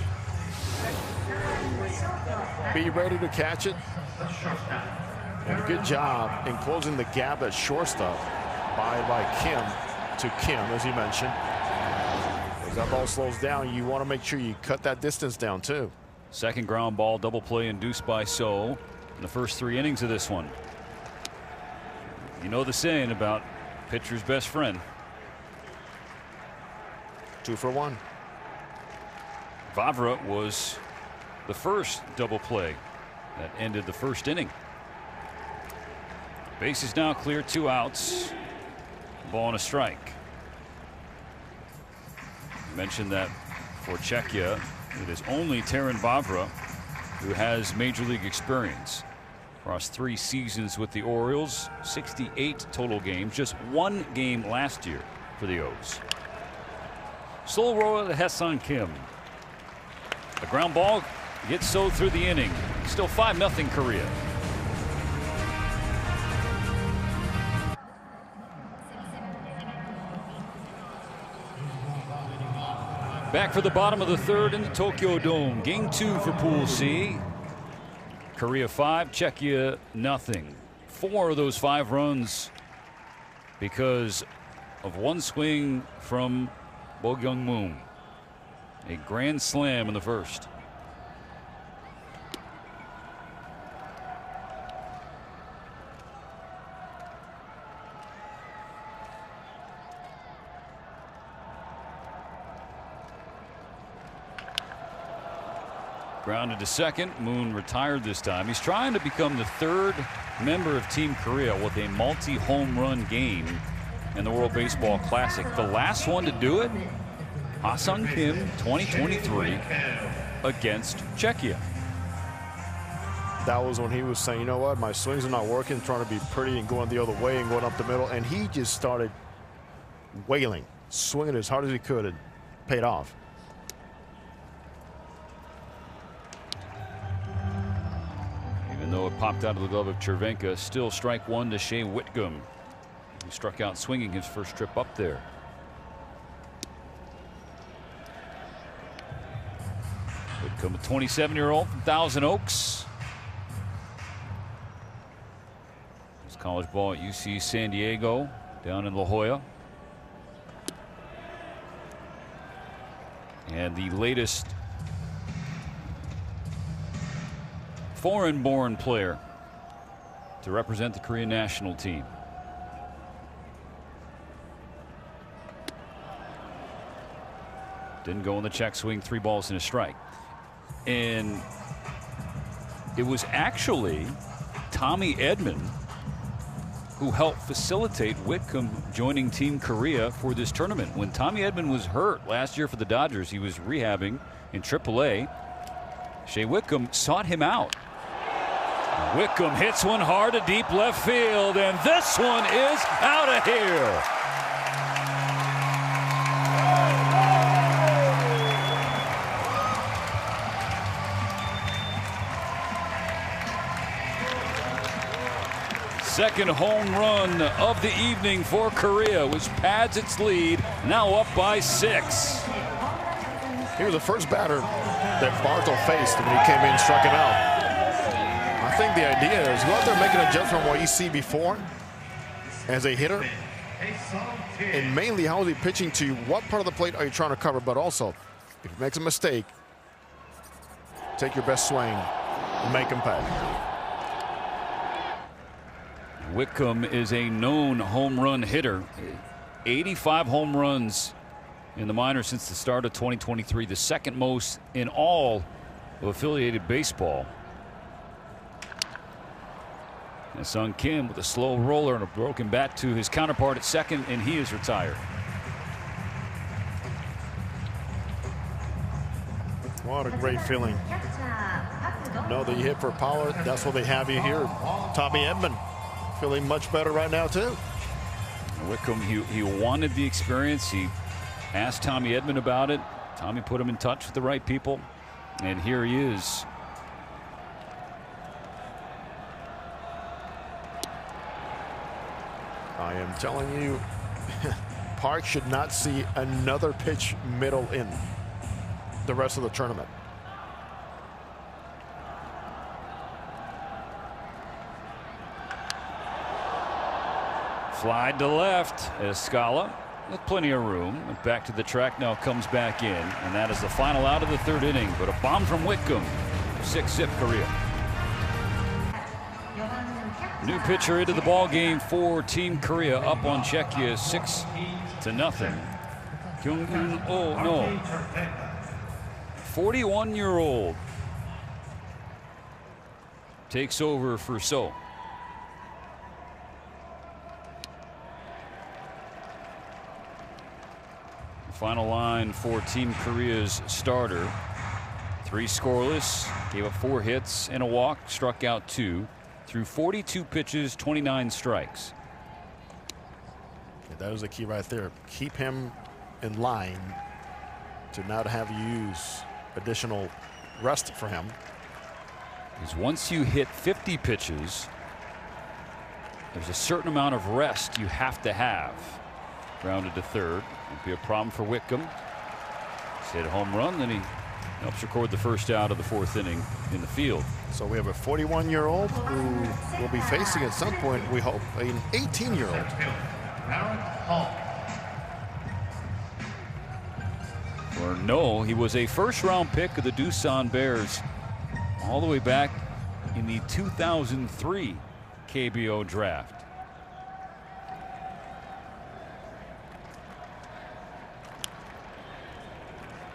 Speaker 5: Be ready to catch it. And a good job in closing the gap at shortstop by Kim to Kim, as you mentioned. As that ball slows down, you want to make sure you cut that distance down too.
Speaker 1: Second ground ball, double play induced by So in the first 3 innings of this one. You know the saying about pitcher's best friend.
Speaker 5: 2 for 1.
Speaker 1: Vavra was the first double play that ended the first inning. Base is now clear, 2 outs. Ball and a strike. I mentioned that for Czechia, it is only Taran Vavra who has major league experience. Across 3 seasons with the Orioles, 68 total games, just 1 game last year for the O's. Slow roll to Hassan Kim. A ground ball gets So through the inning. Still 5-0 Korea. Back for the bottom of the 3rd in the Tokyo Dome. Game 2 for Pool C. Korea 5, Czechia nothing. 4 of those 5 runs because of one swing from Bo Young-moon. A grand slam in the first. Grounded to second. Moon retired this time. He's trying to become the 3rd member of Team Korea with a multi-home run game in the World Baseball Classic. The last one to do it, Ha-Sung Kim, 2023, against Czechia.
Speaker 5: That was when he was saying, you know what, my swings are not working, trying to be pretty and going the other way and going up the middle, and he just started wailing, swinging as hard as he could, and paid off.
Speaker 1: Even though it popped out of the glove of Cervenka, still strike 1 to Shea Whitcomb, who struck out swinging his first trip up there. Whitcomb, a 27-year-old from Thousand Oaks. His college ball at UC San Diego down in La Jolla. And the latest foreign-born player to represent the Korean national team. Didn't go in the check swing, 3 balls and a strike. And it was actually Tommy Edman who helped facilitate Whitcomb joining Team Korea for this tournament. When Tommy Edman was hurt last year for the Dodgers, he was rehabbing in AAA. Shea Wickham sought him out. Wickham hits one hard to deep left field, and this one is out of here. Second home run of the evening for Korea, which pads its lead, now up by 6.
Speaker 5: He was the first batter that Bartle faced when he came in and struck him out. I think the idea is go out there and make an adjustment from what you see before as a hitter. And mainly, how is he pitching to you? What part of the plate are you trying to cover? But also, if he makes a mistake, take your best swing and make him pay.
Speaker 1: Wickham is a known home run hitter. 85 home runs in the minors since the start of 2023, the second most in all of affiliated baseball. And Sung Kim with a slow roller and a broken bat to his counterpart at second, and he is retired.
Speaker 5: What a great feeling. Know that you hit for power. That's what they have you here. Tommy Edman feeling much better right now too.
Speaker 1: Wickham, he wanted the experience. He asked Tommy Edman about it. Tommy put him in touch with the right people, and here he is.
Speaker 5: I am telling you, Park should not see another pitch middle in the rest of the tournament.
Speaker 1: Fly to left. Escala with plenty of room. Back to the track now, comes back in, and that is the final out of the third inning. But a bomb from Wickham. 6-zip Korea. New pitcher into the ball game for Team Korea, up on Czechia 6-0. Kyung-eun Oh no. 41-year-old takes over for So. Final line for Team Korea's starter. 3 scoreless, gave up 4 hits and a walk, struck out 2, threw 42 pitches, 29 strikes.
Speaker 5: Yeah, that was the key right there. Keep him in line to not have you use additional rest for him.
Speaker 1: Because once you hit 50 pitches, there's a certain amount of rest you have to have. Grounded to third. Would be a problem for Wickham. He's hit a home run, then he helps record the first out of the 4th inning in the field.
Speaker 5: So we have a 41-year-old who will be facing at some point, we hope, an 18-year-old.
Speaker 1: Or no, he was a first-round pick of the Doosan Bears all the way back in the 2003 KBO draft.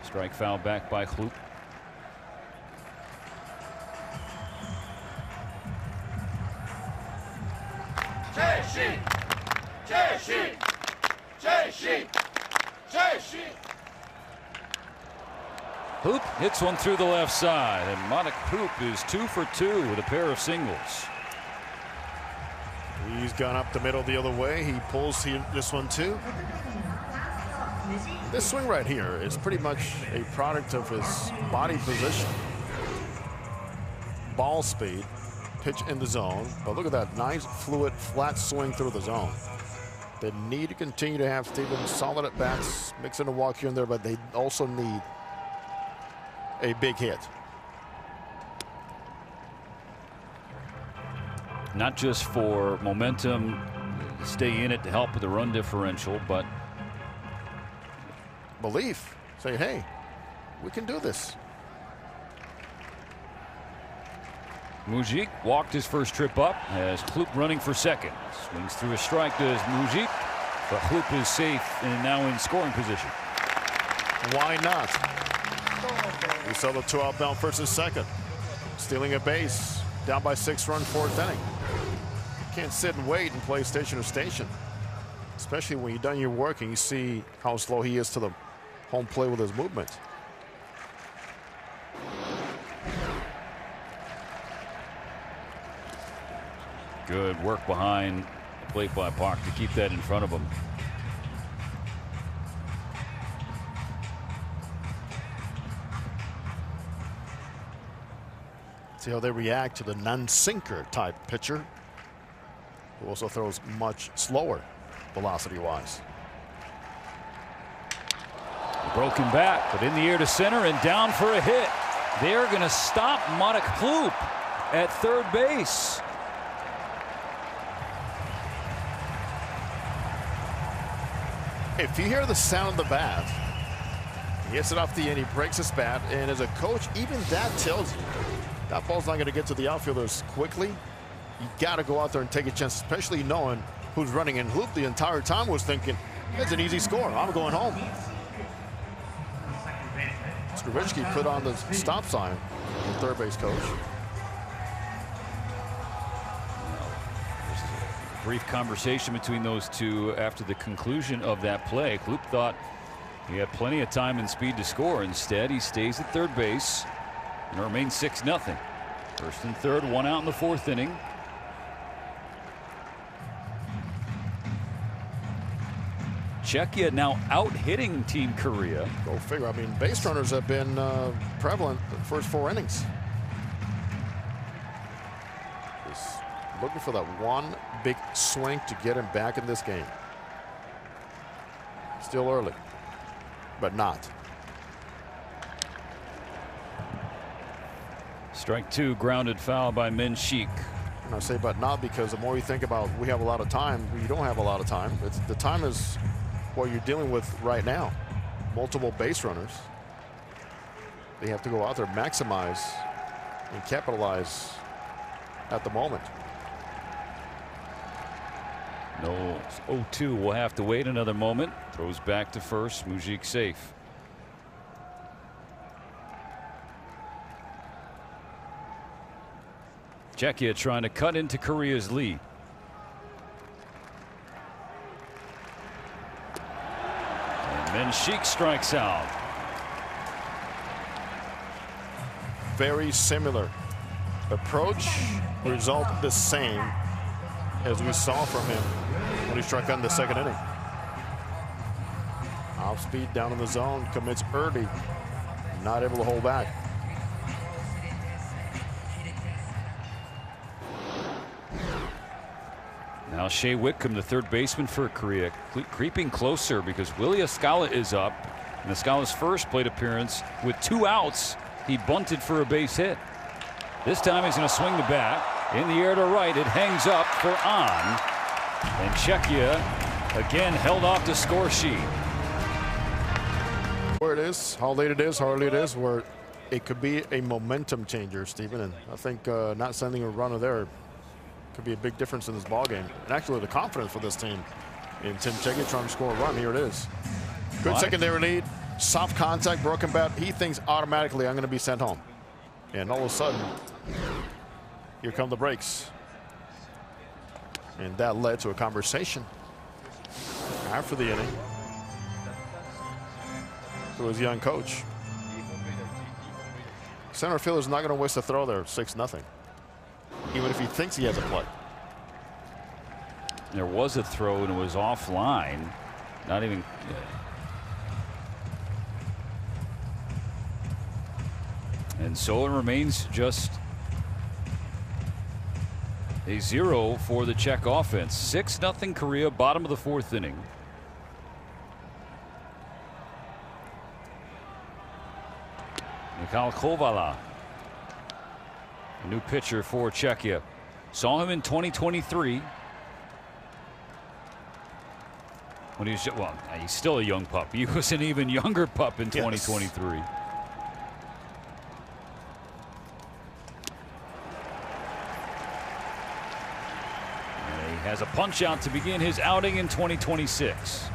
Speaker 1: Strike foul back by Kloop. Hoop hits one through the left side, and Monik Hoop is 2 for 2 with a pair of singles.
Speaker 5: He's gone up the middle the other way. He pulls this one too. This swing right here is pretty much a product of his body position. Ball speed, pitch in the zone. But look at that nice, fluid, flat swing through the zone. They need to continue to have Stephen solid at bats, mixing a walk here and there, but they also need a big hit.
Speaker 1: Not just for momentum, stay in it to help with the run differential, but
Speaker 5: belief. Say, hey, we can do this.
Speaker 1: Mujik walked his first trip up as Kloop running for second. Swings through a strike, does Mujik, but Kloop is safe and now in scoring position.
Speaker 5: Why not? We saw the 2 outbound first and second. Stealing a base, down by 6-run 4th inning. Can't sit and wait and play station to station, especially when you've done your work and you see how slow he is to the home plate with his movement.
Speaker 1: Good work behind the plate by Park to keep that in front of him.
Speaker 5: See how they react to the non-sinker type pitcher, who also throws much slower velocity-wise.
Speaker 1: Broken bat, but in the air to center and down for a hit. They're going to stop Marek Ploop at third base.
Speaker 5: If you hear the sound of the bat, he hits it off the end, he breaks his bat, and as a coach, even that tells you that ball's not going to get to the outfielders quickly. You got to go out there and take a chance, especially knowing who's running. And Ploop the entire time was thinking, it's an easy score, I'm going home. Skrzywicki put on the stop sign, the third base coach.
Speaker 1: Brief conversation between those two after the conclusion of that play. Ploop thought he had plenty of time and speed to score. Instead, he stays at third base and it remains 6-0. First and third, one out in the fourth inning. Czechia now out-hitting Team Korea.
Speaker 5: Go figure. I mean, base runners have been prevalent the first 4 innings. Just looking for that one big swing to get him back in this game. Still early, but not.
Speaker 1: Strike two, grounded foul by Menchik.
Speaker 5: And I say but not because the more you think about we have a lot of time, we don't have a lot of time. The time is what you're dealing with right now. Multiple base runners. They have to go out there, maximize and capitalize at the moment.
Speaker 1: No 0-2. We'll have to wait another moment. Throws back to first. Mujik safe. Czechia trying to cut into Korea's lead. And Menchik strikes out.
Speaker 5: Very similar approach, result the same as we saw from him when he struck out in the second inning. Off speed down in the zone, commits early, not able to hold back.
Speaker 1: Now Shea Whitcomb, the third baseman for Korea, creeping closer because Willie Escala is up. In Escala's first plate appearance with 2 outs, he bunted for a base hit. This time he's going to swing the bat in the air to right. It hangs up for on. And Czechia again held off the score sheet.
Speaker 5: Where it is, how late it is, how early it is, where it could be a momentum changer, Stephen. And I think not sending a runner there could be a big difference in this ball game. And actually the confidence for this team in Tim Czechia trying to score a run. Here it is. Good secondary lead, soft contact, broken bat. He thinks automatically I'm going to be sent home. And all of a sudden, here come the breaks. And that led to a conversation after the inning to his young coach. Center fielder's not going to waste a throw there, 6-0. Even if he thinks he has a play.
Speaker 1: There was a throw and it was offline. Not even. And so it remains just a 0 for the Czech offense. 6-0 Korea, bottom of the fourth inning. Mikhail Kovala, a new pitcher for Czechia. Saw him in 2023. When he was, well, he's still a young pup. He was an even younger pup in 2023. Yes. Has a punch out to begin his outing in 2026.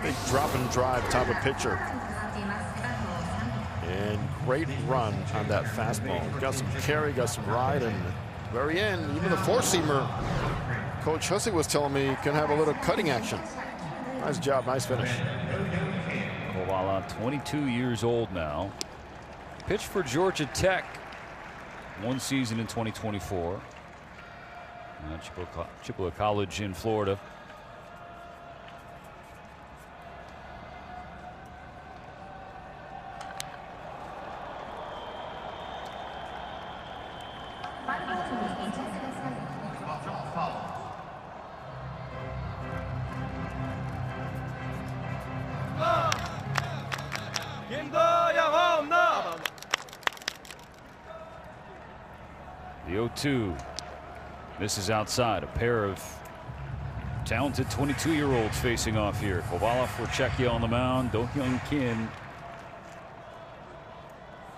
Speaker 5: Big drop and drive type of pitcher. And great run on that fastball. Got some carry, got some ride, and very end, even the four-seamer, Coach Hussey was telling me can have a little cutting action. Nice job, nice finish.
Speaker 1: Kovala, 22 years old now. Pitched for Georgia Tech 1 season in 2024. Chippewa College in Florida. The 0-2. This is outside. A pair of talented 22-year-olds facing off here. Kovala for Czechia on the mound. Do-Hyun Kim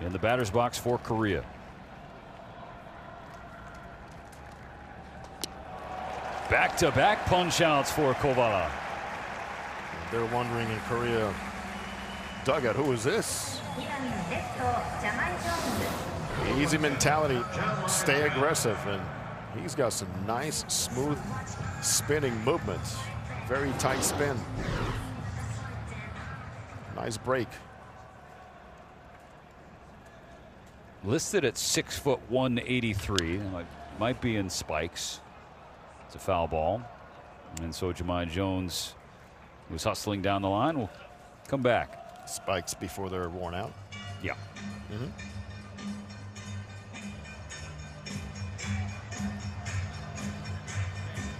Speaker 1: in the batter's box for Korea. Back-to-back punch-outs for Kovala.
Speaker 5: They're wondering in Korea dugout, who is this? Easy mentality, stay aggressive, and he's got some nice, smooth, spinning movements. Very tight spin. Nice break.
Speaker 1: Listed at 6'1", 183. Might be in spikes. It's a foul ball. And so Jahmai Jones, who's hustling down the line, will come back.
Speaker 5: Spikes before they're worn out.
Speaker 1: Yeah.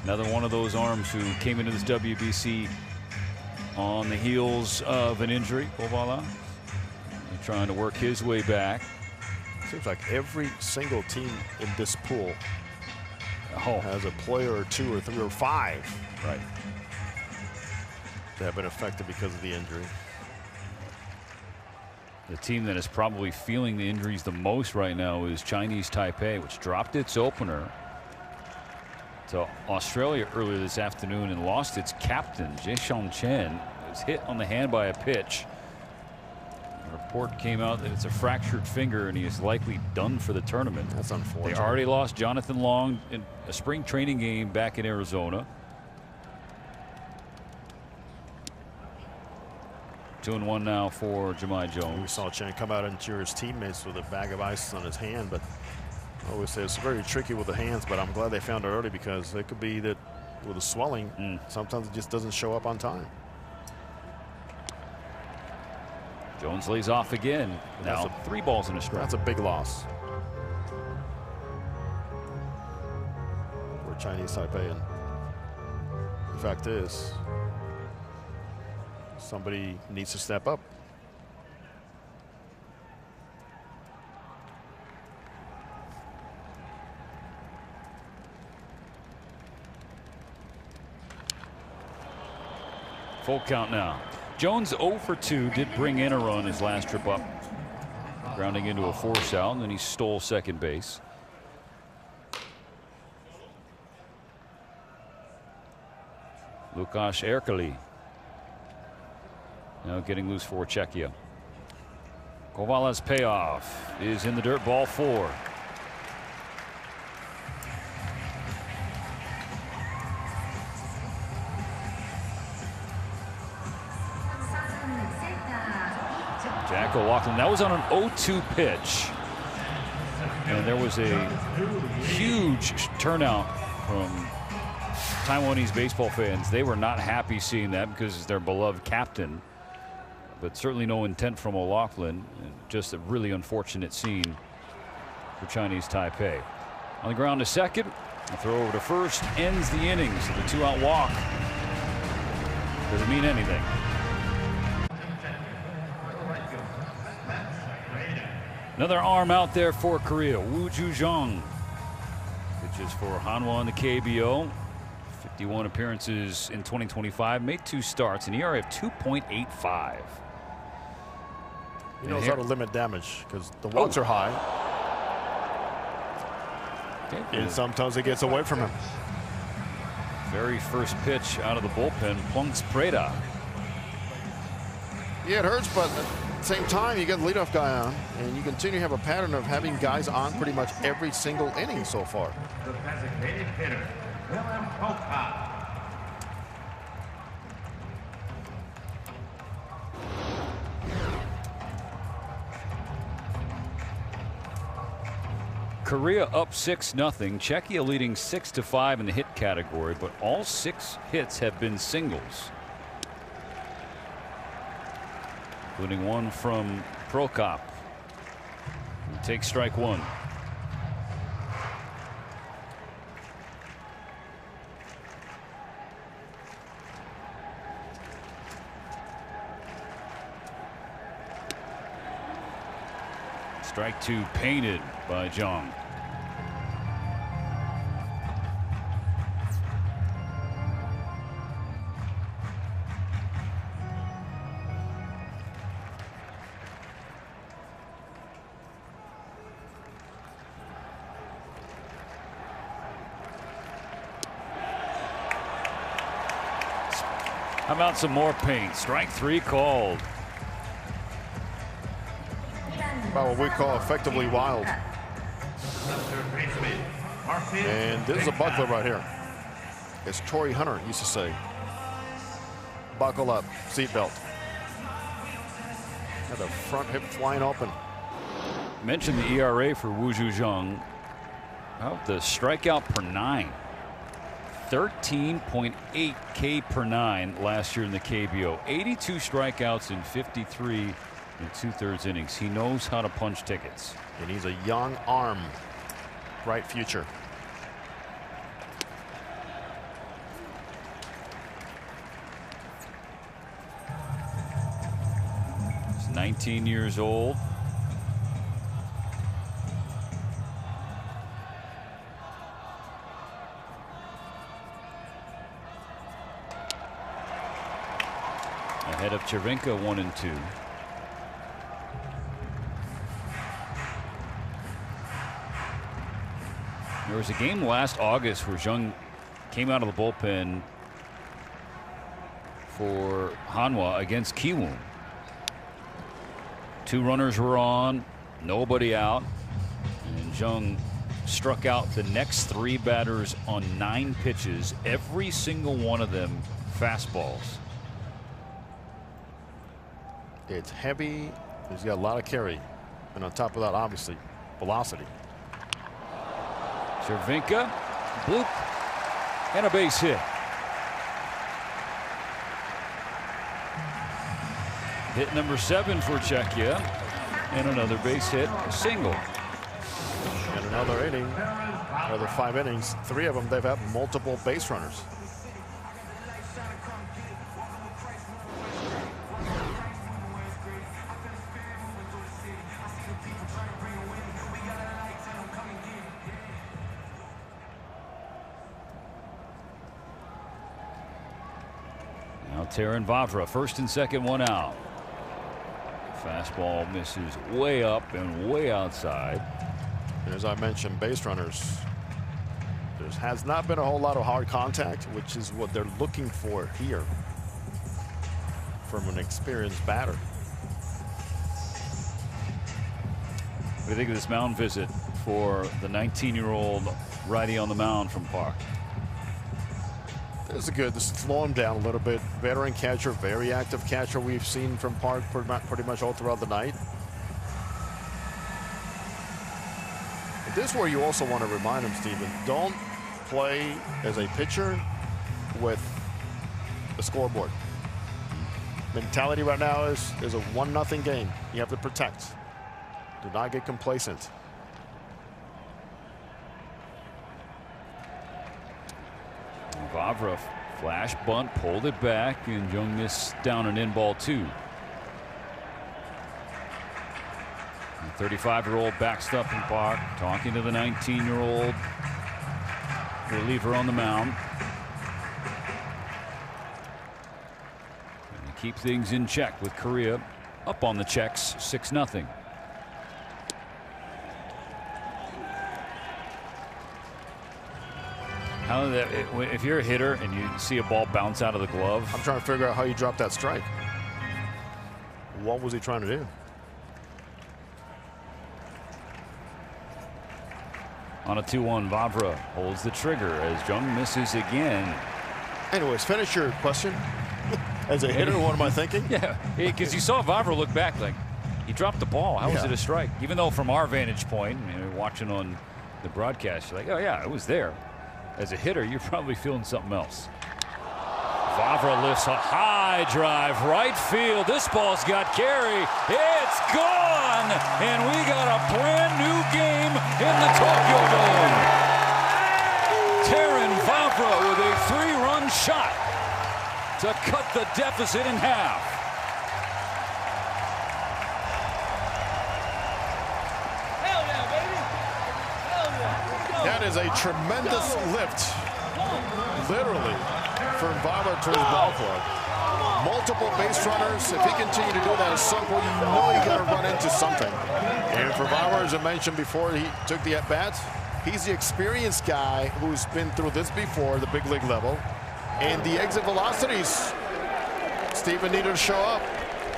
Speaker 1: Another one of those arms who came into this WBC on the heels of an injury. Kovala trying to work his way back.
Speaker 5: Seems like every single team in this pool has a player or two or three or five,
Speaker 1: right,
Speaker 5: that have been affected because of the injury.
Speaker 1: The team that is probably feeling the injuries the most right now is Chinese Taipei, which dropped its opener to Australia earlier this afternoon and lost its captain, Jae-Sean Chen. Was hit on the hand by a pitch. The report came out that it's a fractured finger and he is likely done for the tournament.
Speaker 5: That's unfortunate.
Speaker 1: They already lost Jonathan Long in a spring training game back in Arizona. 2-1 now for Jahmai Jones.
Speaker 5: We saw Chen come out and cheer his teammates with a bag of ice on his hand, but I always say it's very tricky with the hands, but I'm glad they found it early because it could be that with the swelling, sometimes it just doesn't show up on time.
Speaker 1: Jones lays off again. Now 3 balls and a strike.
Speaker 5: That's a big loss for Chinese Taipei. And the fact is, somebody needs to step up.
Speaker 1: Full count now. Jones 0 for 2, did bring in a run his last trip up, grounding into a force out, and then he stole second base. Lukáš Erkeli now getting loose for Czechia. Kovala's payoff is in the dirt, ball 4. Jack O'Loughlin, that was on an 0-2 pitch. And there was a huge turnout from Taiwanese baseball fans. They were not happy seeing that because it's their beloved captain. But certainly no intent from O'Loughlin. Just a really unfortunate scene for Chinese Taipei. On the ground to second. A throw over to first ends the innings. The 2-out walk doesn't mean anything. Another arm out there for Korea. Woo Ju-jung pitches for Hanwha in the KBO. 51 appearances in 2025. Made 2 starts. An ERA of 2.85.
Speaker 5: He knows how to limit damage because the walks are high. And sometimes it gets away from him.
Speaker 1: Very first pitch out of the bullpen. Plunks Preda.
Speaker 5: Yeah, it hurts, but at the same time, you get the leadoff guy on, and you continue to have a pattern of having guys on pretty much every single inning so far.
Speaker 6: The designated hitter, Willem Pocock.
Speaker 1: Korea up 6-0. Czechia leading 6-5 in the hit category, but all 6 hits have been singles, including one from Prokop. He takes strike 1. Strike 2 painted by Jung. How about some more paint? Strike 3 called.
Speaker 5: About what we call effectively wild. And this is a buckler right here. As Torrey Hunter used to say, buckle up, seatbelt. Got the front hip flying open.
Speaker 1: Mentioned the ERA for Wu Zhuzheng. How about the strikeout per 9? 13.8 K per 9 last year in the KBO. 82 strikeouts in 53 and 2/3 innings. He knows how to punch tickets.
Speaker 5: And he's a young arm. Bright future.
Speaker 1: He's 19 years old. Ahead of Cervenka 1-2. There was a game last August where Jung came out of the bullpen for Hanwha against Kiwoom. 2 runners were on, nobody out, and Jung struck out the next 3 batters on 9 pitches, every single one of them fastballs.
Speaker 5: It's heavy. He's got a lot of carry. And on top of that, obviously, velocity.
Speaker 1: Cervenka, bloop, and a base hit. Hit number 7 for Czechia, and another base hit, a single.
Speaker 5: And another inning, another 5 innings. 3 of them, they've had multiple base runners.
Speaker 1: Taran Vavra, first and second, 1 out. Fastball misses way up and way outside.
Speaker 5: And as I mentioned, base runners. There has not been a whole lot of hard contact, which is what they're looking for here from an experienced batter.
Speaker 1: What do you think of this mound visit for the 19-year-old righty on the mound from Park?
Speaker 5: This is good. This slow him down a little bit. Veteran catcher, very active catcher we've seen from Park pretty much all throughout the night. And this is where you also want to remind him, Steven, don't play as a pitcher with the scoreboard. Mentality right now is a 1-0 game. You have to protect. Do not get complacent.
Speaker 1: Vavra flash bunt, pulled it back, and Jung missed down an in ball 2. The 35-year-old backstop in Park, talking to the 19-year-old reliever on the mound. And keep things in check with Korea up on the Czechs 6-0. How that, if you're a hitter and you see a ball bounce out of the glove.
Speaker 5: I'm trying to figure out how you dropped that strike. What was he trying to do?
Speaker 1: On a 2-1, Vavra holds the trigger as Jung misses again.
Speaker 5: Anyways, finish your question. As a hitter, what am I thinking?
Speaker 1: Yeah, because you saw Vavra look back like he dropped the ball. How was it a strike? Even though from our vantage point, watching on the broadcast, you're like, oh yeah, I was there. As a hitter, you're probably feeling something else. Vavra lifts a high drive, right field. This ball's got carry. It's gone, and we got a brand new game in the Tokyo Dome. Taran Vavra with a 3-run shot to cut the deficit in half.
Speaker 2: Hell yeah, baby! Hell yeah!
Speaker 5: That is a tremendous lift, literally, from Vavra to his ball club. Multiple base runners. If he continues to do that at some point, you know he's going to run into something. And for Vavra, as I mentioned before, he took the at-bats. He's the experienced guy who's been through this before, the big league level. And the exit velocities, Steven needed to show up.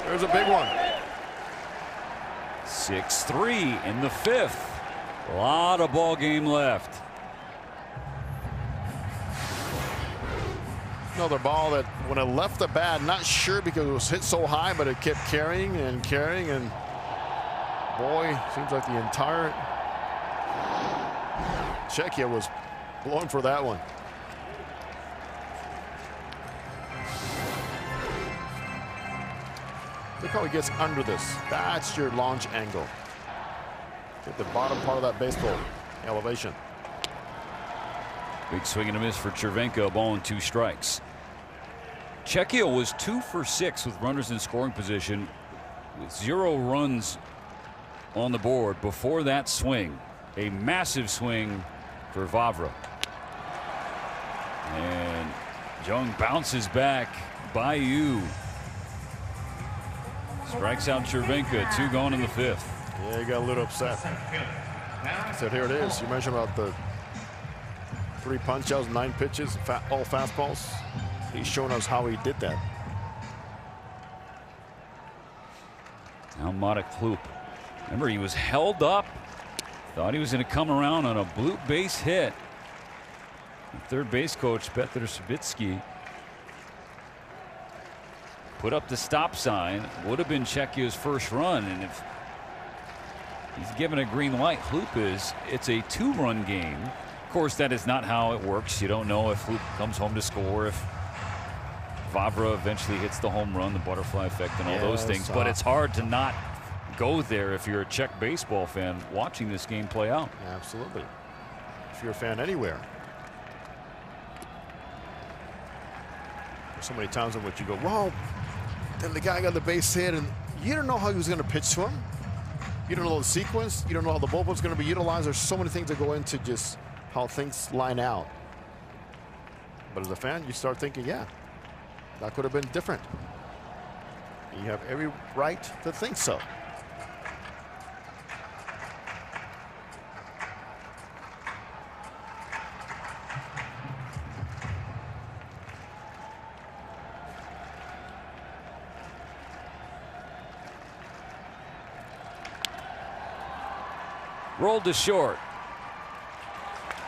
Speaker 5: There's a big one.
Speaker 1: 6-3 in the 5th. A lot of ball game left.
Speaker 5: Another ball that, when it left the bat, not sure because it was hit so high, but it kept carrying and carrying, and boy, seems like the entire Czechia was blowing for that one. Look how he gets under this. That's your launch angle. Get the bottom part of that baseball elevation.
Speaker 1: Big swing and a miss for Cervenka, ball and 2 strikes. Czechia was 2 for 6 with runners in scoring position with 0 runs on the board before that swing. A massive swing for Vavra. And Jung bounces back. Bayu strikes out Cervenka. 2 gone in the 5th.
Speaker 5: Yeah, he got a little upset. So here it is. You mentioned about the 3 punch-outs, 9 pitches, all fastballs. He's showing us how he did that.
Speaker 1: Now Marek Klup. Remember, he was held up. Thought he was going to come around on a blue base hit. The third base coach, Petr Sabitsky, put up the stop sign. Would have been Czechia's first run. And if he's given a green light, Klup is, it's a 2-run game. Of course, that is not how it works. You don't know if Klup comes home to score, if Vavra eventually hits the home run, the butterfly effect, and all those things. But it's hard to not go there if you're a Czech baseball fan watching this game play out.
Speaker 5: Absolutely. If you're a fan anywhere. So many times in which you go, well, then the guy got the base hit, and you don't know how he was going to pitch to him. You don't know the sequence. You don't know how the bullpen's going to be utilized. There's so many things that go into just how things line out. But as a fan, you start thinking, yeah, that could have been different. You have every right to think so.
Speaker 1: Rolled to short.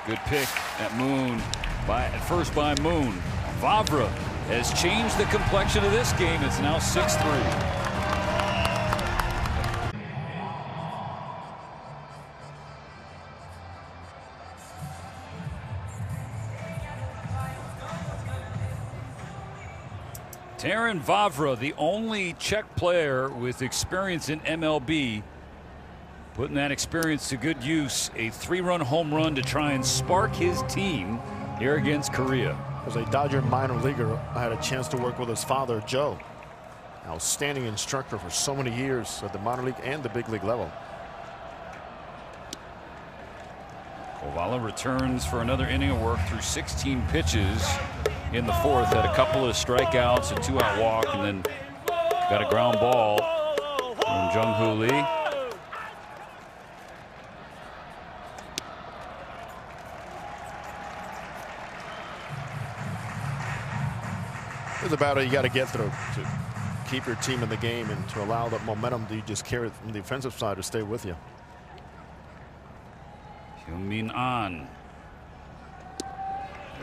Speaker 1: Good pick at Moon. At first by Moon. Vavra has changed the complexion of this game. It's now 6-3. Taran Vavra, the only Czech player with experience in MLB, putting that experience to good use. A 3-run home run to try and spark his team here against Korea.
Speaker 5: As a Dodger minor leaguer, I had a chance to work with his father, Joe. Outstanding instructor for so many years at the minor league and the big league level.
Speaker 1: Kovala returns for another inning of work through 16 pitches in the 4th. Had a couple of strikeouts, a 2-out walk, and then got a ground ball from Jung-Hoo Lee.
Speaker 5: There's a battle you got to get through to keep your team in the game and to allow that momentum that you just carry from the offensive side to stay with you.
Speaker 1: Hyun-Min Ahn.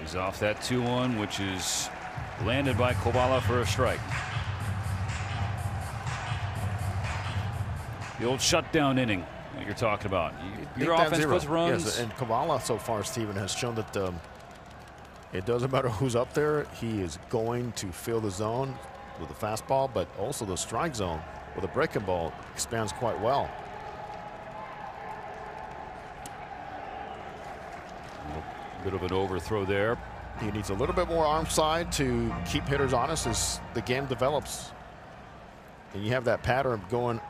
Speaker 1: He's off that 2-1, which is landed by Kovala for a strike. The old shutdown inning you're talking about. Your offense puts runs.
Speaker 5: Yes, and Kavala so far, Stephen, has shown that it doesn't matter who's up there. He is going to fill the zone with a fastball, but also the strike zone with a breaking ball expands quite well.
Speaker 1: A bit of an overthrow there.
Speaker 5: He needs a little bit more arm side to keep hitters honest as the game develops. And you have that pattern going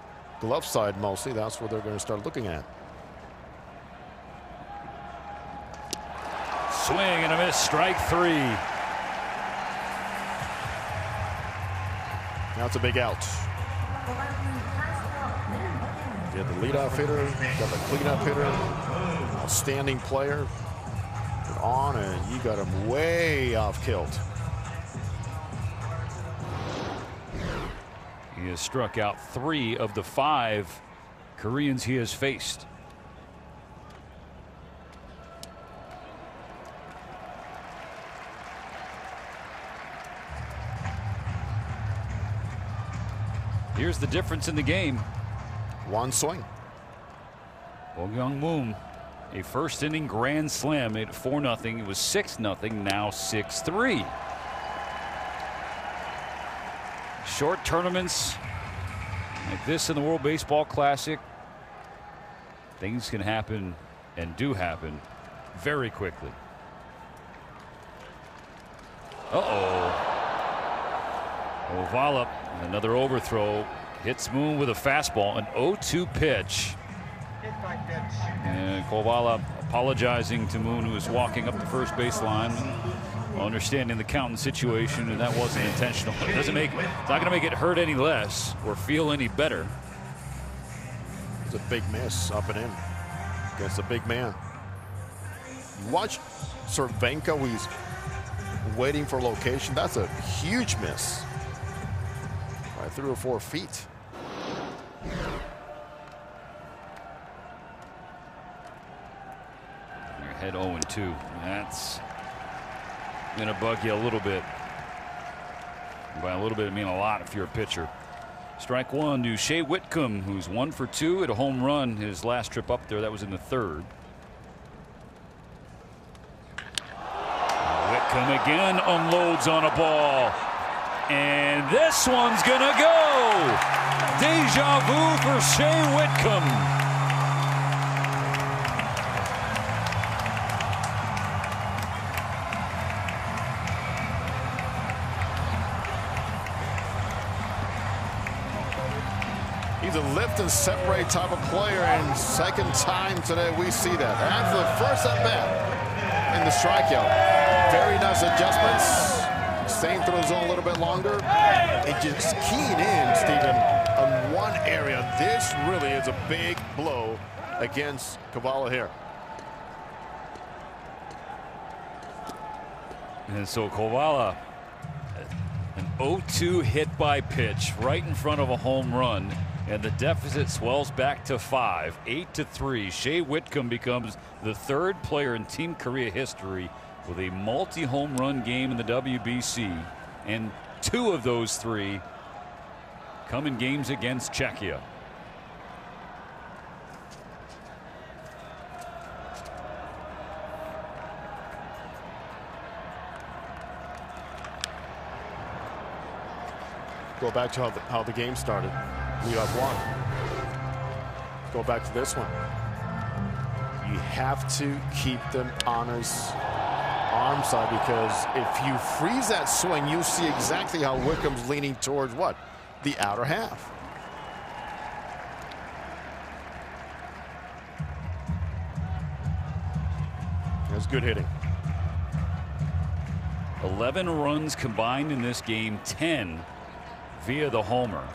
Speaker 5: glove side mostly. That's what they're going to start looking at.
Speaker 1: Swing and a miss, strike 3.
Speaker 5: Now it's a big out. You have the leadoff hitter, you got the cleanup hitter, outstanding player. On, and you got him way off kilt.
Speaker 1: He has struck out 3 of the 5 Koreans he has faced. Here's the difference in the game.
Speaker 5: One swing.
Speaker 1: Oh Young-moon, a first inning grand slam, made it 4-0. It was 6-0, now 6-3. Short tournaments like this in the World Baseball Classic, things can happen and do happen very quickly. Ovala, another overthrow, hits Moon with a fastball, an 0-2 pitch. And Kovala apologizing to Moon, who was walking up the first baseline, understanding the count and situation, and that wasn't intentional. It doesn't make, it's not going to make it hurt any less or feel any better.
Speaker 5: It's a big miss up and in against a big man. You watch Cervenka, he's waiting for location. That's a huge miss. Right 3 or 4 feet.
Speaker 1: Head 0-2. That's going to bug you a little bit. By a little bit, I mean a lot if you're a pitcher. Strike 1 to Shea Whitcomb, who's 1 for 2 at a home run his last trip up there. That was in the 3rd. Whitcomb again unloads on a ball. And this one's going to go. Deja vu for Shea Whitcomb.
Speaker 5: He's a lift and separate type of player, and second time today we see that. After the first at bat in the strikeout, very nice adjustments, staying through the zone a little bit longer. It just keying in, Stephen, on one area. This really is a big blow against Kavala here.
Speaker 1: And so Kavala, an 0-2 hit by pitch right in front of a home run. And the deficit swells back to 5, 8-3. Shea Whitcomb becomes the 3rd player in Team Korea history with a multi-home run game in the WBC, and 2 of those 3 come in games against Czechia.
Speaker 5: Go back to how the game started. Leadoff one. Go back to this one. You have to keep them on his arm side, because if you freeze that swing, you see exactly how Whitcomb's leaning towards what? The outer half. That's good hitting.
Speaker 1: 11 runs combined in this game, 10 via the homer.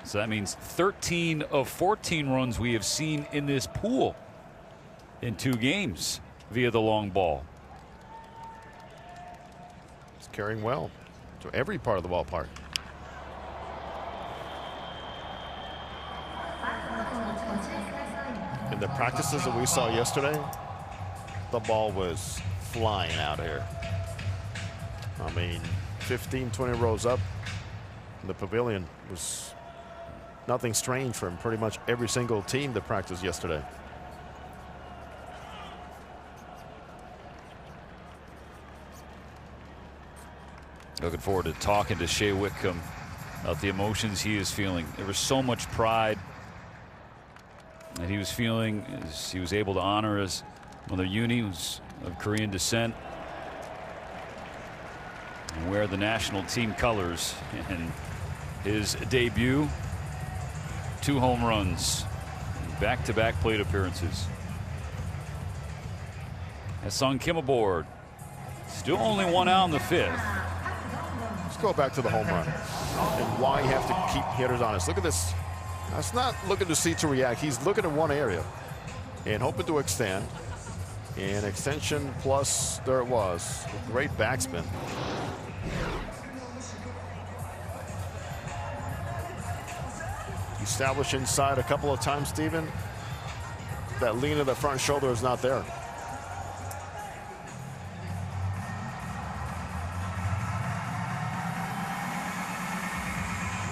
Speaker 1: So that means 13 of 14 runs we have seen in this pool in 2 games via the long ball.
Speaker 5: It's carrying well to every part of the ballpark. In the practices that we saw yesterday, the ball was flying out here. I mean, 15, 20 rows up, the pavilion was nothing strange from pretty much every single team that practiced yesterday.
Speaker 1: Looking forward to talking to Shea Whitcomb about the emotions he is feeling. There was so much pride that he was feeling as he was able to honor his mother Uni, who's of Korean descent, and wear the national team colors in his debut. 2 home runs, back-to-back plate appearances. Has Sung Kim aboard. Still only 1 out in the 5th.
Speaker 5: Let's go back to the home run and why you have to keep hitters honest. Look at this. That's not looking to see to react. He's looking at one area and hoping to extend. And extension plus, there it was. Great backspin. Established inside a couple of times, Steven. That lean of the front shoulder is not there.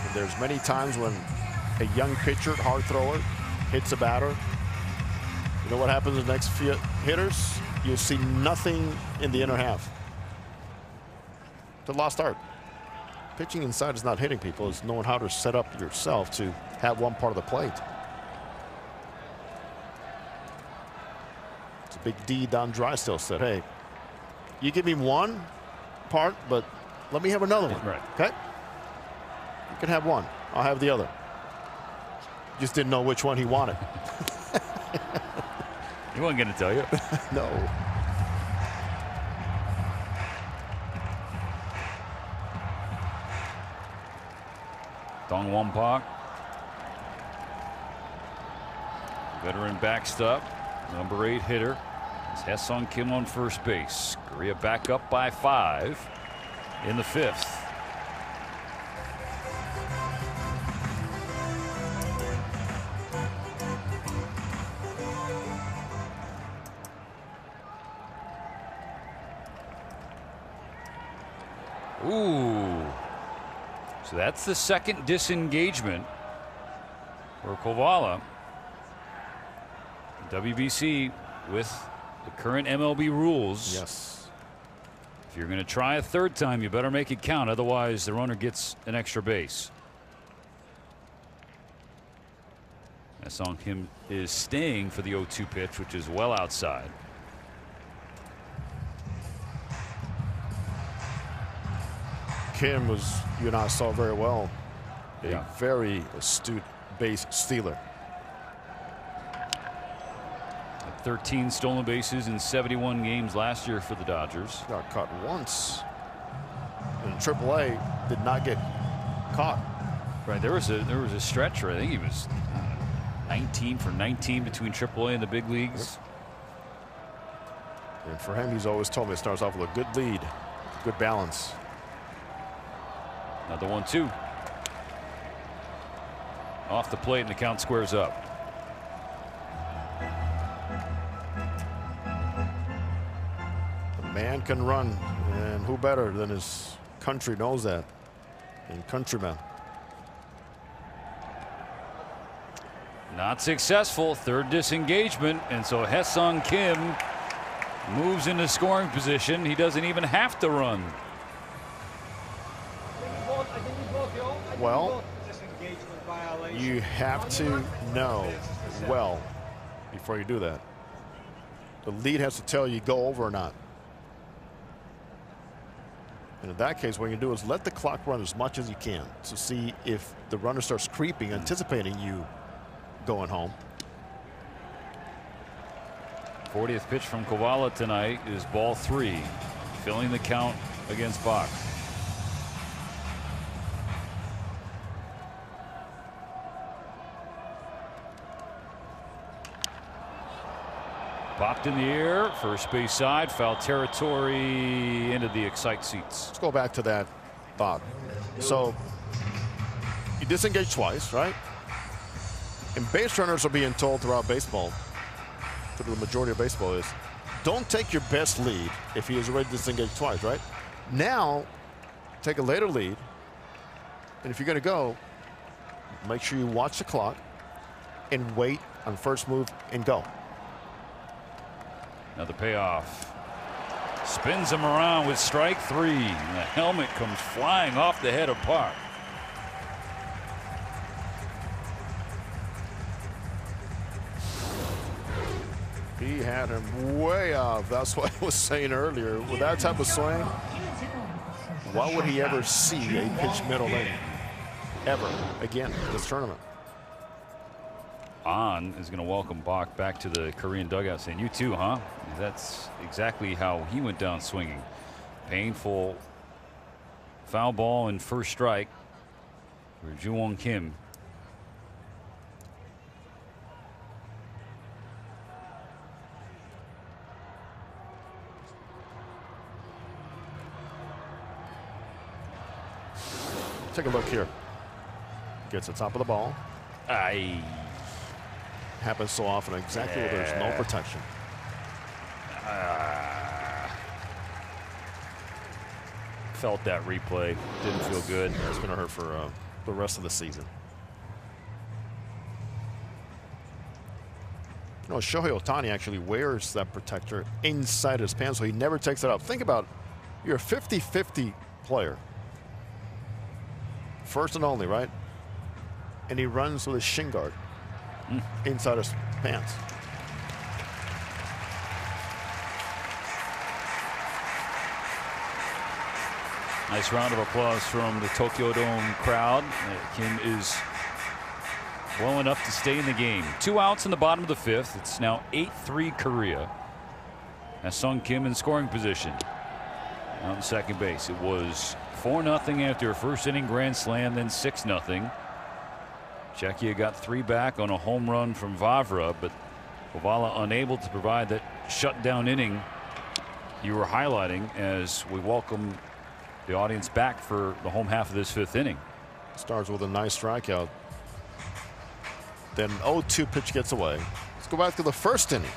Speaker 5: And there's many times when a young pitcher, hard thrower, hits a batter. You know what happens to the next few hitters? You'll see nothing in the inner half. The lost art. Pitching inside is not hitting people. It's knowing how to set up yourself to have one part of the plate. It's a big D. Don Drysdale said, hey, you give me one part, but let me have another one.
Speaker 1: Right.
Speaker 5: Okay? You can have one. I'll have the other. Just didn't know which one he wanted.
Speaker 1: He wasn't going to tell you.
Speaker 5: No.
Speaker 1: Dong Won Park. Veteran backstop. Number 8 hitter. It's Haesung Kim on first base. Korea back up by 5 in the 5th. Ooh. So that's the second disengagement for Kovala. WBC with the current MLB rules.
Speaker 5: Yes.
Speaker 1: If you're going to try a third time, you better make it count. Otherwise, the runner gets an extra base. Haesung Kim is staying for the 0-2 pitch, which is well outside.
Speaker 5: Kim was, you and I saw very well, a
Speaker 1: Yeah.
Speaker 5: very astute base stealer.
Speaker 1: 13 stolen bases in 71 games last year for the Dodgers.
Speaker 5: Got caught once in AAA, did not get caught.
Speaker 1: Right, there was a stretch where I think he was 19 for 19 between AAA and the big leagues.
Speaker 5: And for him, he's always told me it starts off with a good lead, good balance.
Speaker 1: Another 1-2. Off the plate and the count squares up.
Speaker 5: The man can run, and who better than his country knows that, and countrymen.
Speaker 1: Not successful. Third disengagement, and so Haesung Kim moves into scoring position. He doesn't even have to run.
Speaker 5: Well, you have to know well before you do that. The lead has to tell you go over or not. And in that case, what you do is let the clock run as much as you can to see if the runner starts creeping, anticipating you going home.
Speaker 1: 40th pitch from Kovala tonight is ball 3, filling the count against Bach. Popped in the air, first base side, foul territory, into the excite seats.
Speaker 5: Let's go back to that thought. So you disengage twice, right? And base runners are being told throughout baseball, for the majority of baseball, is don't take your best lead if he has already disengaged twice, right? Now, take a later lead, and if you're going to go, make sure you watch the clock and wait on first move and go.
Speaker 1: Another payoff. Spins him around with strike 3. And the helmet comes flying off the head of Park.
Speaker 5: He had him way off. That's what I was saying earlier. With that type of swing, why would he ever see a pitch middle inning? Ever again this tournament?
Speaker 1: An is going to welcome Bach back to the Korean dugout, saying, "You too, huh?" That's exactly how he went down swinging. Painful foul ball and first strike for Joohwan Kim.
Speaker 5: Take a look here. Gets the top of the ball.
Speaker 1: Aye.
Speaker 5: Happens so often exactly where there's no protection.
Speaker 1: Felt that replay. Didn't feel good.
Speaker 5: It's going to hurt for the rest of the season. You know, Shohei Ohtani actually wears that protector inside his pants, so he never takes it out. Think about it. You're a 50-50 player. First and only, right? And he runs with his shin guard inside his pants.
Speaker 1: Nice round of applause from the Tokyo Dome crowd. Kim is well enough to stay in the game. 2 outs in the bottom of the 5th. It's now 8-3 Korea. As Sung Kim in scoring position on second base. It was 4-0 after a first inning grand slam, then 6-0. Czechia got 3 back on a home run from Vavra, but Kovala unable to provide that shutdown inning you were highlighting as we welcome the audience back for the home half of this 5th inning.
Speaker 5: Starts with a nice strikeout. Then 0-2 pitch gets away. Let's go back to the first inning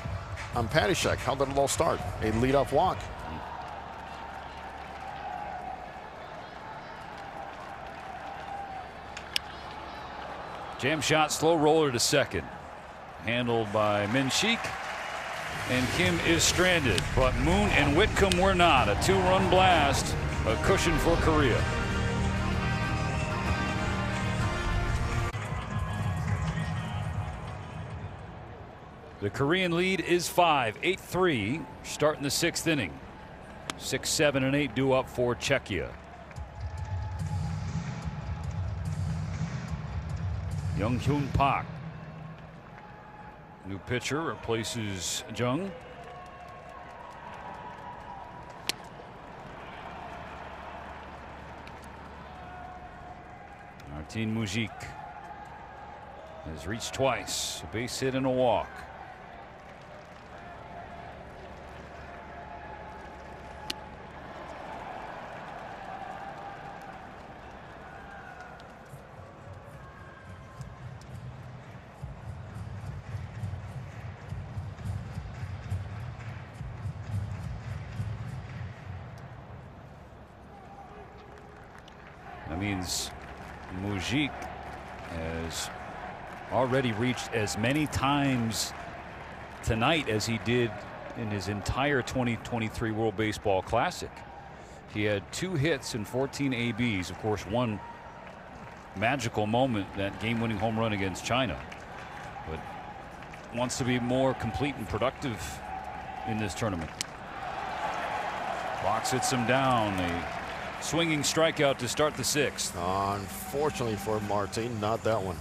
Speaker 5: on Padishek. How did it all start? A leadoff walk.
Speaker 1: Jam shot, slow roller to second. Handled by Min-Shik. And Kim is stranded. But Moon and Whitcomb were not. A 2-run blast. A cushion for Korea. The Korean lead is 5, 8-3. Starting the 6th inning. 6, 7, and 8 due up for Czechia. Young-Hyun Park. New pitcher replaces Jung. Martin Mujik has reached twice. A base hit and a walk. That means Mujik has already reached as many times tonight as he did in his entire 2023 World Baseball Classic. He had 2 hits and 14 ABs. Of course, one magical moment, that game-winning home run against China. But wants to be more complete and productive in this tournament. Box hits him down. A swinging strikeout to start the 6th.
Speaker 5: Unfortunately for Martin, not that one.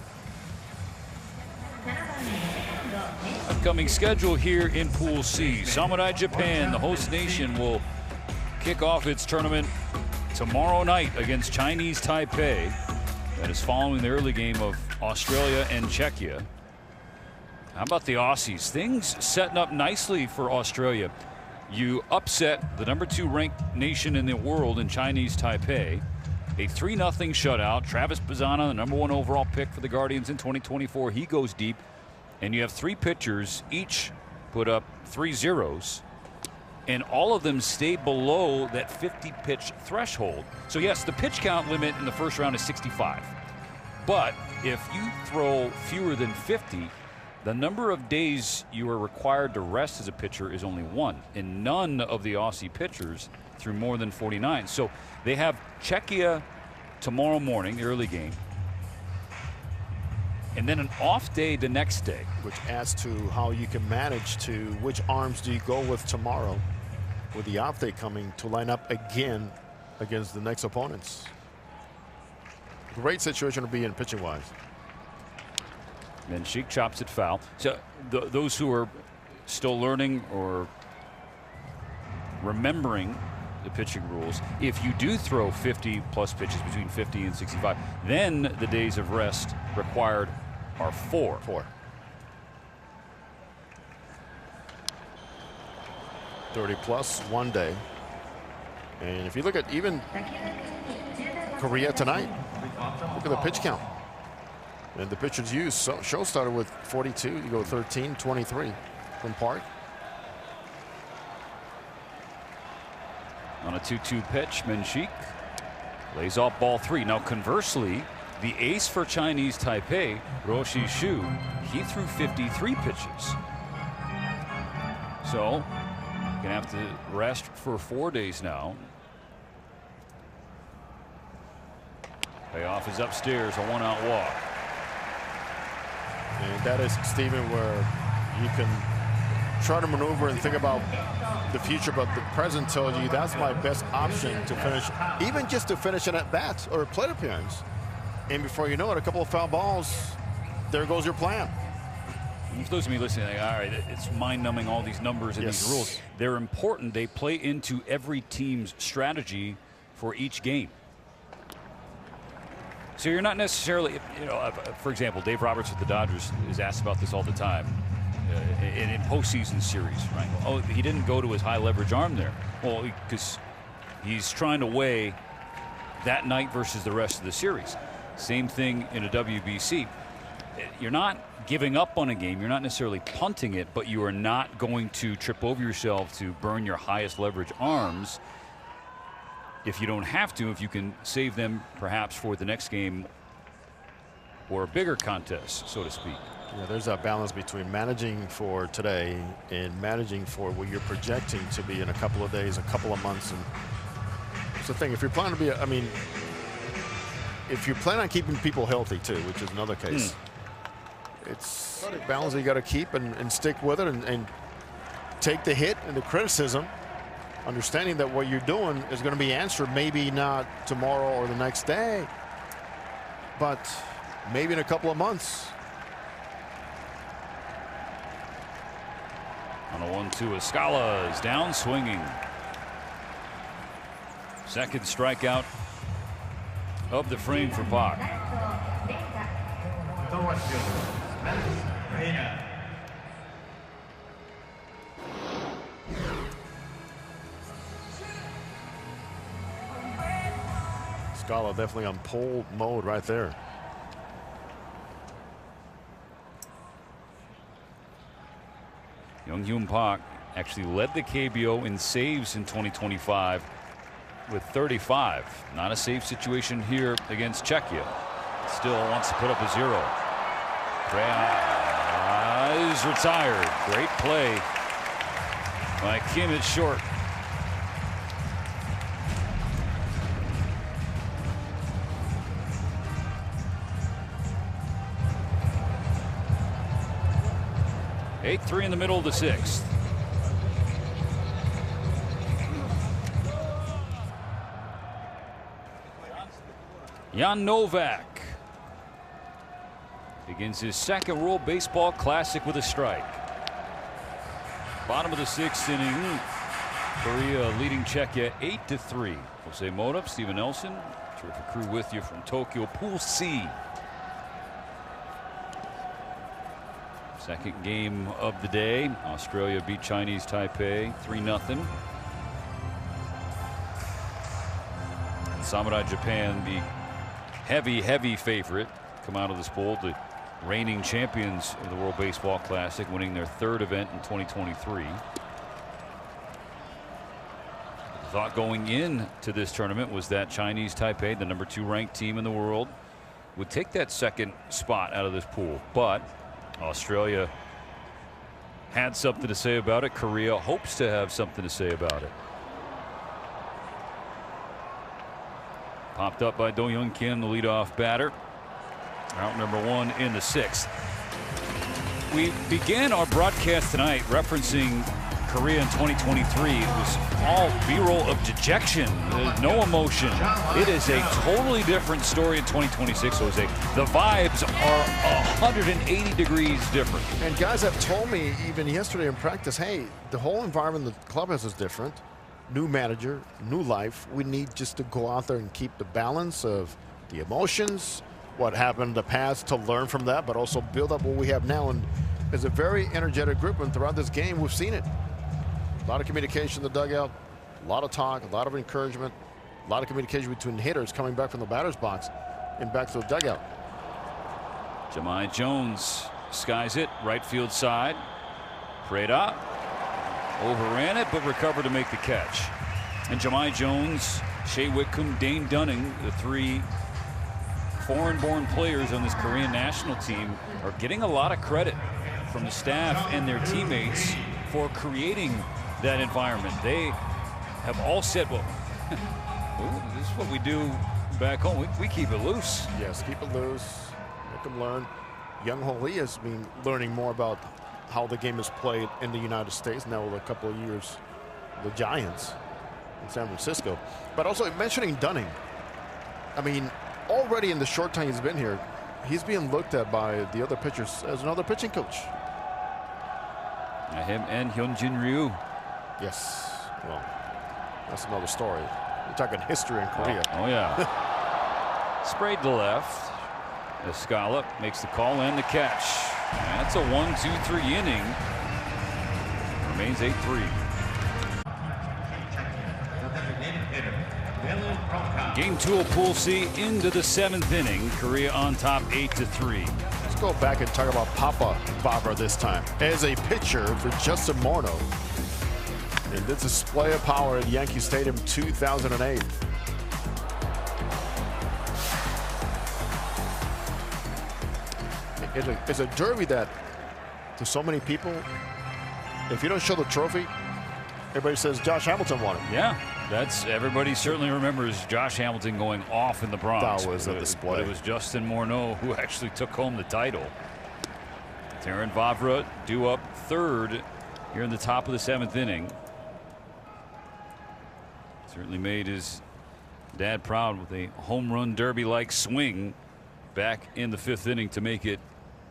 Speaker 1: Upcoming schedule here in Pool C. Samurai Japan, the host nation, will kick off its tournament tomorrow night against Chinese Taipei. That is following the early game of Australia and Czechia. How about the Aussies? Things setting up nicely for Australia. You upset the #2 ranked nation in the world in Chinese Taipei. A 3-0 shutout. Travis Bazzana, the #1 overall pick for the Guardians in 2024. He goes deep. And you have 3 pitchers, each put up 3 zeros. And all of them stay below that 50 pitch threshold. So yes, the pitch count limit in the first round is 65. But if you throw fewer than 50, the number of days you are required to rest as a pitcher is only 1, and none of the Aussie pitchers threw more than 49. So they have Czechia tomorrow morning, the early game, and then an off day the next day.
Speaker 5: Which adds to how you can manage to which arms do you go with tomorrow with the off day coming to line up again against the next opponents. Great situation to be in pitching-wise.
Speaker 1: Then Sheik chops it foul. So those who are still learning or remembering the pitching rules, if you do throw 50 plus pitches, between 50 and 65, then the days of rest required are 4.
Speaker 5: 30 plus 1 day. And if you look at even Korea tonight, look at the pitch count. And the pitchers used, so show started with 42. You go 13, 23 from Park.
Speaker 1: On a 2-2 pitch, Menchik lays off ball 3. Now conversely, the ace for Chinese Taipei, Roshi Shu, he threw 53 pitches. So you're gonna have to rest for 4 days now. Payoff is upstairs, a 1-out walk.
Speaker 5: And that is, Stephen, where you can try to maneuver and think about the future, but the present tells you that's my best option to finish, even just to finish an at-bat or a plate appearance. And before you know it, a couple of foul balls, there goes your plan.
Speaker 1: For those of you listening, like, all right, it's mind-numbing, all these numbers and these rules. They're important. They play into every team's strategy for each game. So you're not necessarily, you know, for example, Dave Roberts with the Dodgers is asked about this all the time in postseason series, right? Oh, he didn't go to his high leverage arm there. Well, because he's trying to weigh that night versus the rest of the series. Same thing in a WBC. You're not giving up on a game. You're not necessarily punting it, but you are not going to trip over yourself to burn your highest leverage arms. If you don't have to, if you can save them perhaps for the next game or a bigger contest, so to speak.
Speaker 5: Yeah, there's a balance between managing for today and managing for what you're projecting to be in a couple of days, a couple of months. And it's the thing, if you're planning to be, I mean, if you plan on keeping people healthy too, which is another case, it's a balance that you got to keep and stick with it and take the hit and the criticism, understanding that what you're doing is going to be answered, maybe not tomorrow or the next day, but maybe in a couple of months.
Speaker 1: On a 1-2, Escala is down swinging. Second strikeout of the frame for Bach.
Speaker 5: Scala definitely on pole mode right there.
Speaker 1: Young-Hyun Park actually led the KBO in saves in 2025 with 35. Not a save situation here against Czechia. Still wants to put up a 0. Is retired. Great play by Kim at short. Eight 3 in the middle of the 6th. Jan Novak begins his second World Baseball Classic with a strike. Bottom of the 6th inning. Korea leading Czechia 8-3. Jose Moda, Stephen Nelson, terrific crew with you from Tokyo. Pool C. Second game of the day. Australia beat Chinese Taipei 3-0. Samurai Japan, the heavy favorite, come out of this bowl. The reigning champions of the World Baseball Classic, winning their 3rd event in 2023. The thought going into this tournament was that Chinese Taipei, the #2 ranked team in the world, would take that second spot out of this pool, but Australia had something to say about it. Korea hopes to have something to say about it. Popped up by Do Young Kim, the leadoff batter. Out number 1 in the 6th. We began our broadcast tonight referencing Korea in 2023. It was all B-roll of dejection. There's no emotion. It is a totally different story in 2026, Jose. The vibes are 180 degrees different.
Speaker 5: And guys have told me even yesterday in practice, hey, the whole environment in the clubhouse is different. New manager, new life. We need just to go out there and keep the balance of the emotions, what happened in the past, to learn from that, but also build up what we have now. And it's a very energetic group, and throughout this game, we've seen it. A lot of communication in the dugout, a lot of talk, a lot of encouragement, a lot of communication between hitters coming back from the batter's box and back to the dugout.
Speaker 1: Jahmai Jones skies it, right field side. Preda overran it, but recovered to make the catch. And Jahmai Jones, Shea Whitcomb, Dane Dunning, the 3 foreign-born players on this Korean national team, are getting a lot of credit from the staff and their teammates for creating that environment. They have all said, well, this is what we do back home. We keep it loose.
Speaker 5: Yes, keep it loose. Let them learn. Young Ho Lee has been learning more about how the game is played in the United States now with a couple of years, the Giants in San Francisco. But also mentioning Dunning, I mean, already in the short time he's been here, he's being looked at by the other pitchers as another pitching coach.
Speaker 1: Him and Hyunjin Ryu.
Speaker 5: Yes, well, that's another story. We're talking history in Korea.
Speaker 1: Oh yeah. Sprayed to left. Escala makes the call and the catch. That's a 1-2-3 inning. Remains 8-3. Game 2 of Pool C into the 7th inning. Korea on top 8-3.
Speaker 5: Let's go back and talk about Papa Vavra this time. As a pitcher for Justin Morneau in this display of power at Yankee Stadium 2008. It's a derby that, to so many people, if you don't show the trophy, everybody says Josh Hamilton won it.
Speaker 1: Yeah, everybody certainly remembers Josh Hamilton going off in the Bronx.
Speaker 5: That was a display.
Speaker 1: But it was Justin Morneau who actually took home the title. Taron Vavra due up 3rd here in the top of the 7th inning. Certainly made his dad proud with a home run derby-like swing back in the 5th inning to make it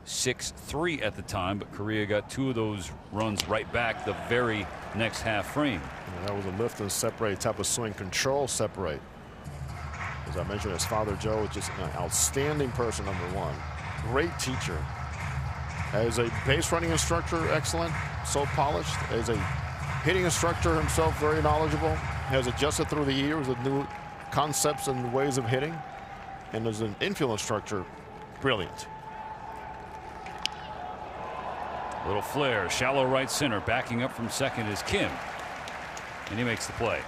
Speaker 1: 6-3 at the time, but Korea got 2 of those runs right back the very next half frame.
Speaker 5: And that was a lift and separate type of swing, control separate. As I mentioned, his father Joe was just an outstanding person, number 1. Great teacher. As a base running instructor, excellent, so polished. As a hitting instructor himself, very knowledgeable. Has adjusted through the years with new concepts and ways of hitting. And as an infield instructor, brilliant.
Speaker 1: Little flare, shallow right center. Backing up from second is Kim, and he makes the play.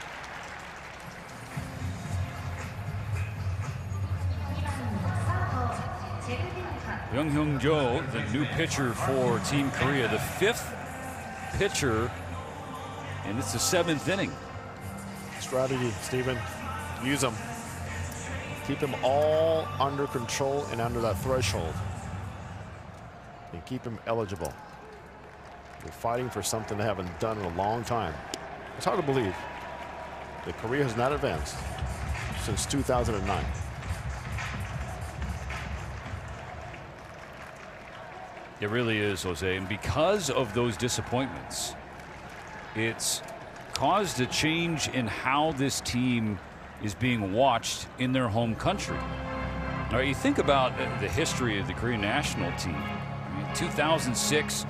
Speaker 1: Young Hyung Jo, the new pitcher for Team Korea, the 5th pitcher, and it's the 7th inning.
Speaker 5: Strategy, Steven. Use them. Keep them all under control and under that threshold. And keep them eligible. They're fighting for something they haven't done in a long time. It's hard to believe that Korea has not advanced since 2009.
Speaker 1: It really is, Jose, and because of those disappointments, it's caused a change in how this team is being watched in their home country. Now, you think about the history of the Korean national team. I mean, 2006,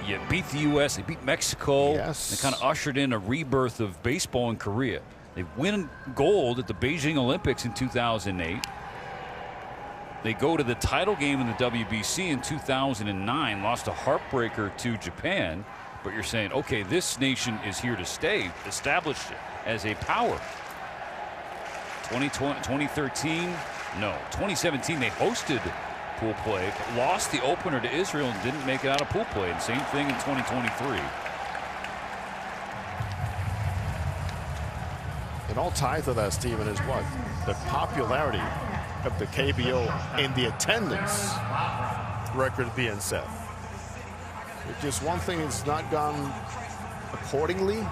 Speaker 1: you beat the U.S., they beat Mexico.
Speaker 5: Yes.
Speaker 1: They kind of ushered in a rebirth of baseball in Korea. They win gold at the Beijing Olympics in 2008. They go to the title game in the WBC in 2009, lost a heartbreaker to Japan. But you're saying, okay, this nation is here to stay, established as a power. 2013, No. 2017 they hosted pool play, lost the opener to Israel and didn't make it out of pool play. And same thing in 2023.
Speaker 5: And all tied to that, Stephen, is what? The popularity of the KBO and the attendance record being set. It's just one thing that's not gone accordingly.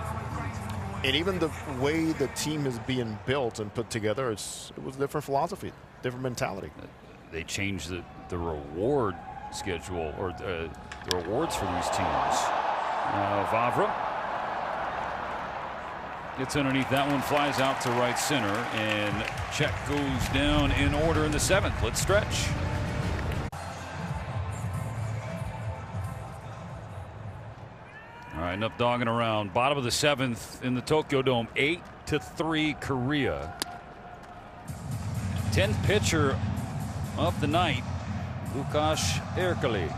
Speaker 5: And even the way the team is being built and put together, it was a different philosophy, different mentality.
Speaker 1: They changed the reward schedule, or the rewards for these teams. Vavra gets underneath that one, flies out to right center, and check goes down in order in the 7th. Let's stretch. All right, enough dogging around. Bottom of the 7th in the Tokyo Dome, 8-3 Korea. 10th pitcher of the night, Lukasz Erkeli.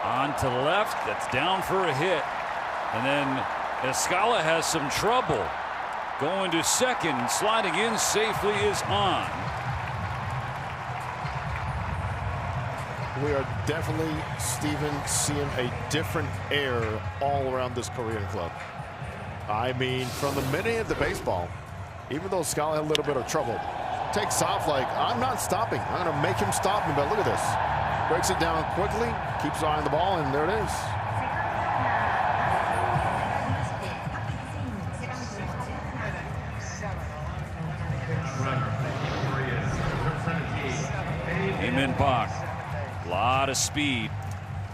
Speaker 1: On to left, that's down for a hit. And then Escala has some trouble. Going to second, sliding in safely is on.
Speaker 5: We are definitely, Stephen, seeing a different air all around this Korean club. I mean, from the minute of the baseball, even though Escala had a little bit of trouble, takes off like, I'm not stopping. I'm going to make him stop me, but look at this. Breaks it down quickly, keeps eye on the ball, and there it is.
Speaker 1: Amen Bach. A lot of speed.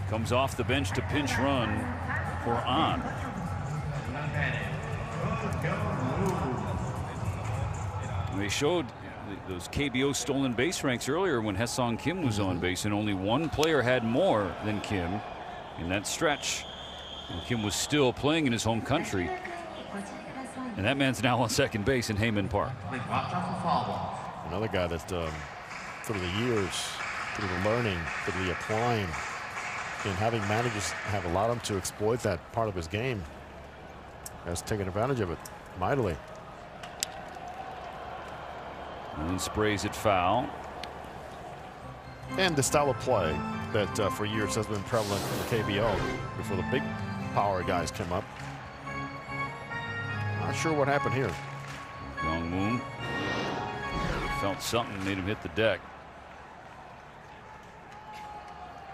Speaker 1: Comes off the bench to pinch run for On. They showed those KBO stolen base ranks earlier when Haesung Kim was on base, and only one player had more than Kim in that stretch. And Kim was still playing in his home country. And that man's now on second base in Heyman Park.
Speaker 5: Another guy that through the years, through the learning, through the applying, and having managers have allowed him to exploit that part of his game, has taken advantage of it mightily.
Speaker 1: And sprays it foul.
Speaker 5: And the style of play that for years has been prevalent in the KBO before the big power guys came up. Not sure what happened here.
Speaker 1: Young Moon felt something made him hit the deck.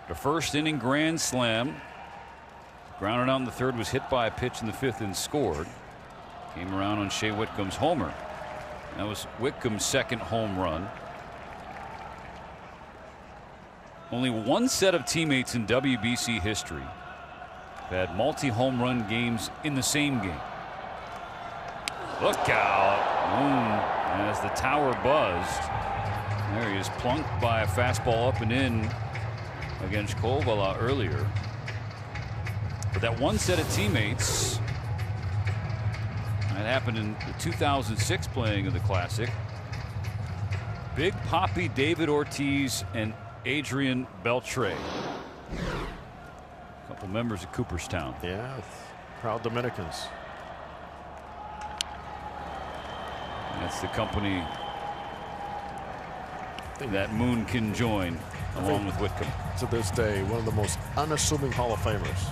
Speaker 1: The first inning grand slam. Grounded out in the 3rd, was hit by a pitch in the 5th and scored. Came around on Shea Whitcomb's homer. That was Whitcomb's 2nd home run. Only one set of teammates in WBC history have had multi-home run games in the same game. Look out. Moon, as the tower buzzed. There he is, plunked by a fastball up and in against Kovala earlier. But that one set of teammates, that happened in the 2006 playing of the Classic. Big Poppy, David Ortiz, and Adrian Beltre. A couple members of Cooperstown.
Speaker 5: Yeah, proud Dominicans.
Speaker 1: That's the company that Moon can join along with Whitcomb.
Speaker 5: To this day, one of the most unassuming Hall of Famers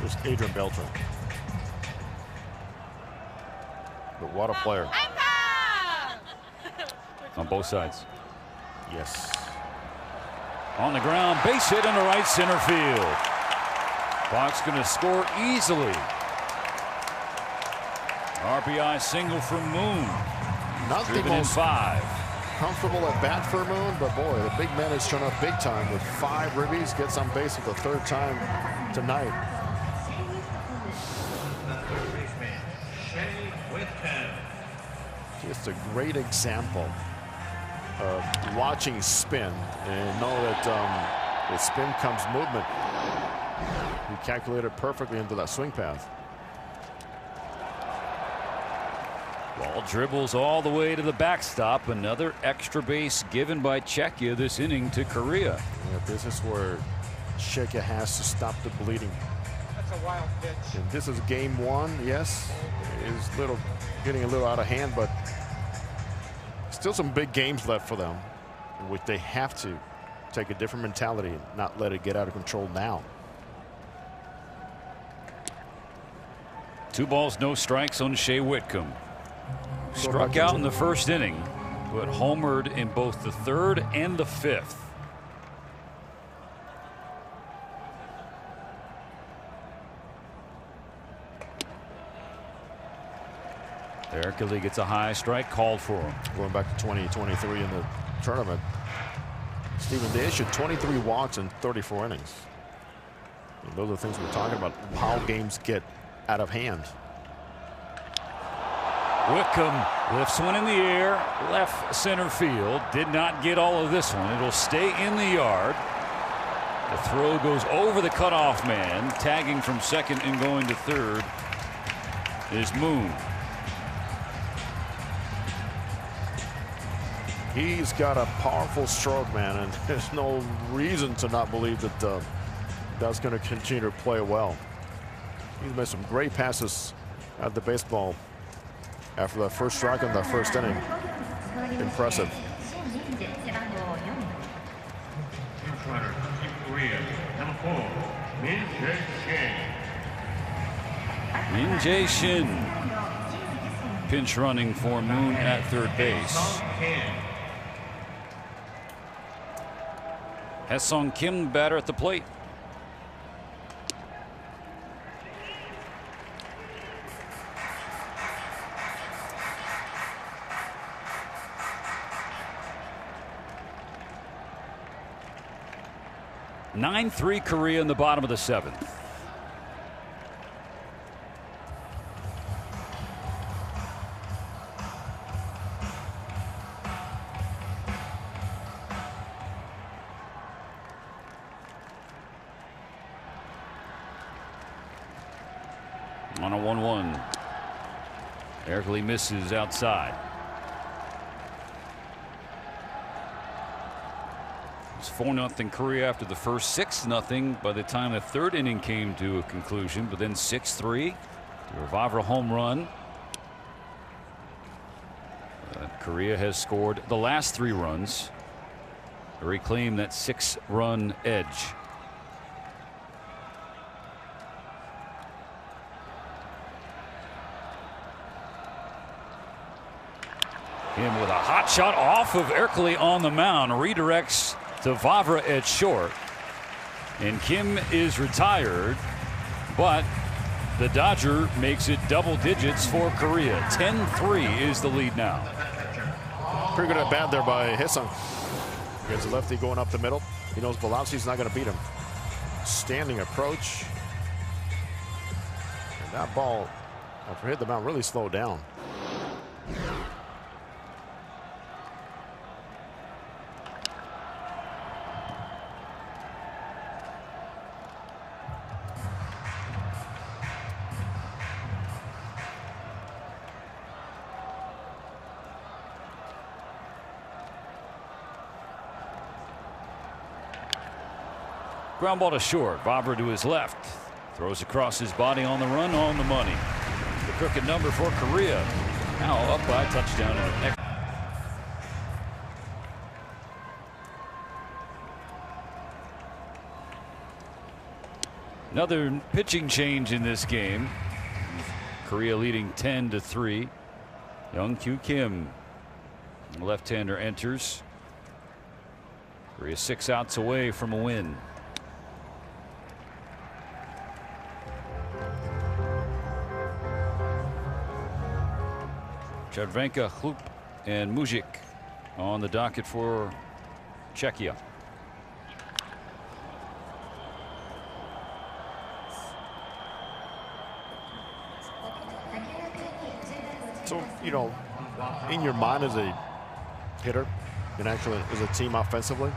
Speaker 5: was Adrian Beltre. But what a player.
Speaker 1: On both sides.
Speaker 5: Yes.
Speaker 1: On the ground, base hit into right center field. Bach's going to score easily. RBI single for Moon.
Speaker 5: Not the
Speaker 1: Driven in
Speaker 5: most
Speaker 1: 5.
Speaker 5: comfortable at bat for Moon, but boy, the big man has shown up big time with 5 ribbies. Gets on base for the 3rd time tonight. Just a great example of watching spin and know that with spin comes movement. He calculated perfectly into that swing path.
Speaker 1: Ball dribbles all the way to the backstop. Another extra base given by Czechia this inning to Korea.
Speaker 5: Yeah, this is where Czechia has to stop the bleeding.
Speaker 2: That's a wild pitch.
Speaker 5: And this is game one. Yes, it's getting a little out of hand, but still some big games left for them, in which they have to take a different mentality and not let it get out of control now.
Speaker 1: 2 balls, no strikes on Shea Whitcomb. Struck out in the first inning, but homered in both the 3rd and the 5th. Erkele gets a high strike called for him.
Speaker 5: Going back to 2023 in the tournament, Stephen, they issued 23 walks in 34 innings. And those are the things we're talking about, how games get out of hand.
Speaker 1: Whitcomb lifts one in the air, left center field. Did not get all of this one. It'll stay in the yard. The throw goes over the cutoff man. Tagging from second and going to third is Moon.
Speaker 5: He's got a powerful stroke, man, and there's no reason to not believe that that's going to continue to play well. He's made some great passes at the baseball after that first strike in that first inning. Impressive.
Speaker 6: Runner, Korea, number 4, Min
Speaker 1: Min-jae Shin. Pinch running for Moon at third base. Haesung Kim, batter at the plate. (9-3) Korea in the bottom of the 7th. On a 1-1. Erkele misses outside. It's 4-0 Korea after the first, 6-0 by the time the 3rd inning came to a conclusion, but then 6-3 to a Vavra home run. Korea has scored the last 3 runs to reclaim that 6-run edge. Him with a hot shot off of Erkele on the mound, redirects to Vavra at short, and Kim is retired, but the Dodger makes it double digits for Korea. 10-3 is the lead now.
Speaker 5: Pretty good at bat there by Haesung. There's a lefty going up the middle. He knows velocity's not going to beat him. Standing approach. And that ball, after it hit the mound, really slowed down.
Speaker 1: Ground ball to short. Vavra to his left. Throws across his body on the run, on the money. The crooked number for Korea. Now up by a touchdown. Another pitching change in this game. Korea leading 10-3. Young-kyu Kim, the left-hander, enters. Korea 6 outs away from a win. Chadvenka, Chlup, and Mujic on the docket for Czechia.
Speaker 7: So, you know, in your mind as a hitter and actually as a team offensively,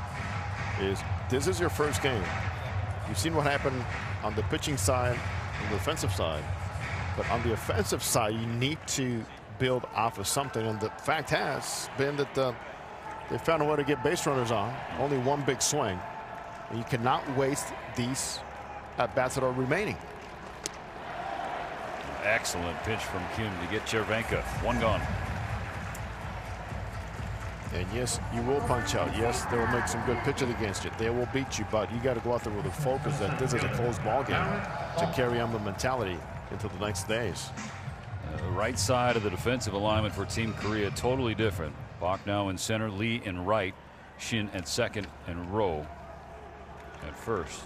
Speaker 7: is this is your first game. You've seen what happened on the pitching side, on the defensive side. But on the offensive side, you need to build off of something. And the fact has been that they found a way to get base runners on. Only one big swing. And you cannot waste these at-bats that are remaining.
Speaker 1: Excellent pitch from Kim to get Chervenka. One gone.
Speaker 7: And yes, you will punch out. Yes, they will make some good pitches against you. They will beat you, but you got to go out there with a focus that this is a close ball game to carry on the mentality into the next days.
Speaker 1: Right side of the defensive alignment for Team Korea totally different. Bach now in center, Lee in right, Shin at second, and Rowe at first.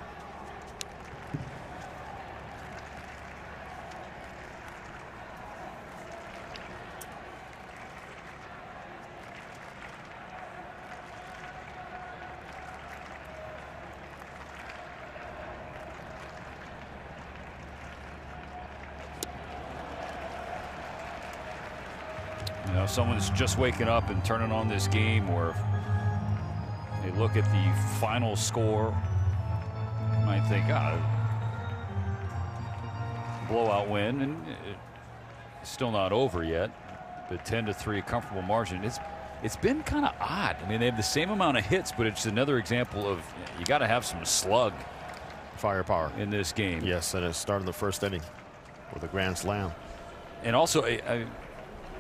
Speaker 1: You know, if someone's just waking up and turning on this game, or if they look at the final score, you might think, blowout win, and it's still not over yet. But 10-3, comfortable margin. It's been kind of odd. I mean, they have the same amount of hits, but it's another example of you got to have some slug
Speaker 7: Firepower
Speaker 1: in this game.
Speaker 7: Yes, and it started the first inning with a grand slam.
Speaker 1: And also,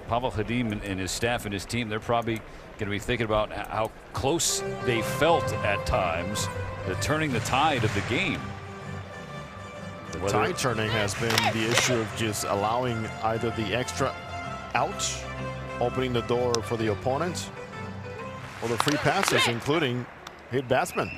Speaker 1: Pavel Hadim and his staff and his team, they're probably going to be thinking about how close they felt at times to turning the tide of the game.
Speaker 7: The tide turning has been the issue of just allowing either the extra ouch, opening the door for the opponent, or the free passes, including hit batsmen.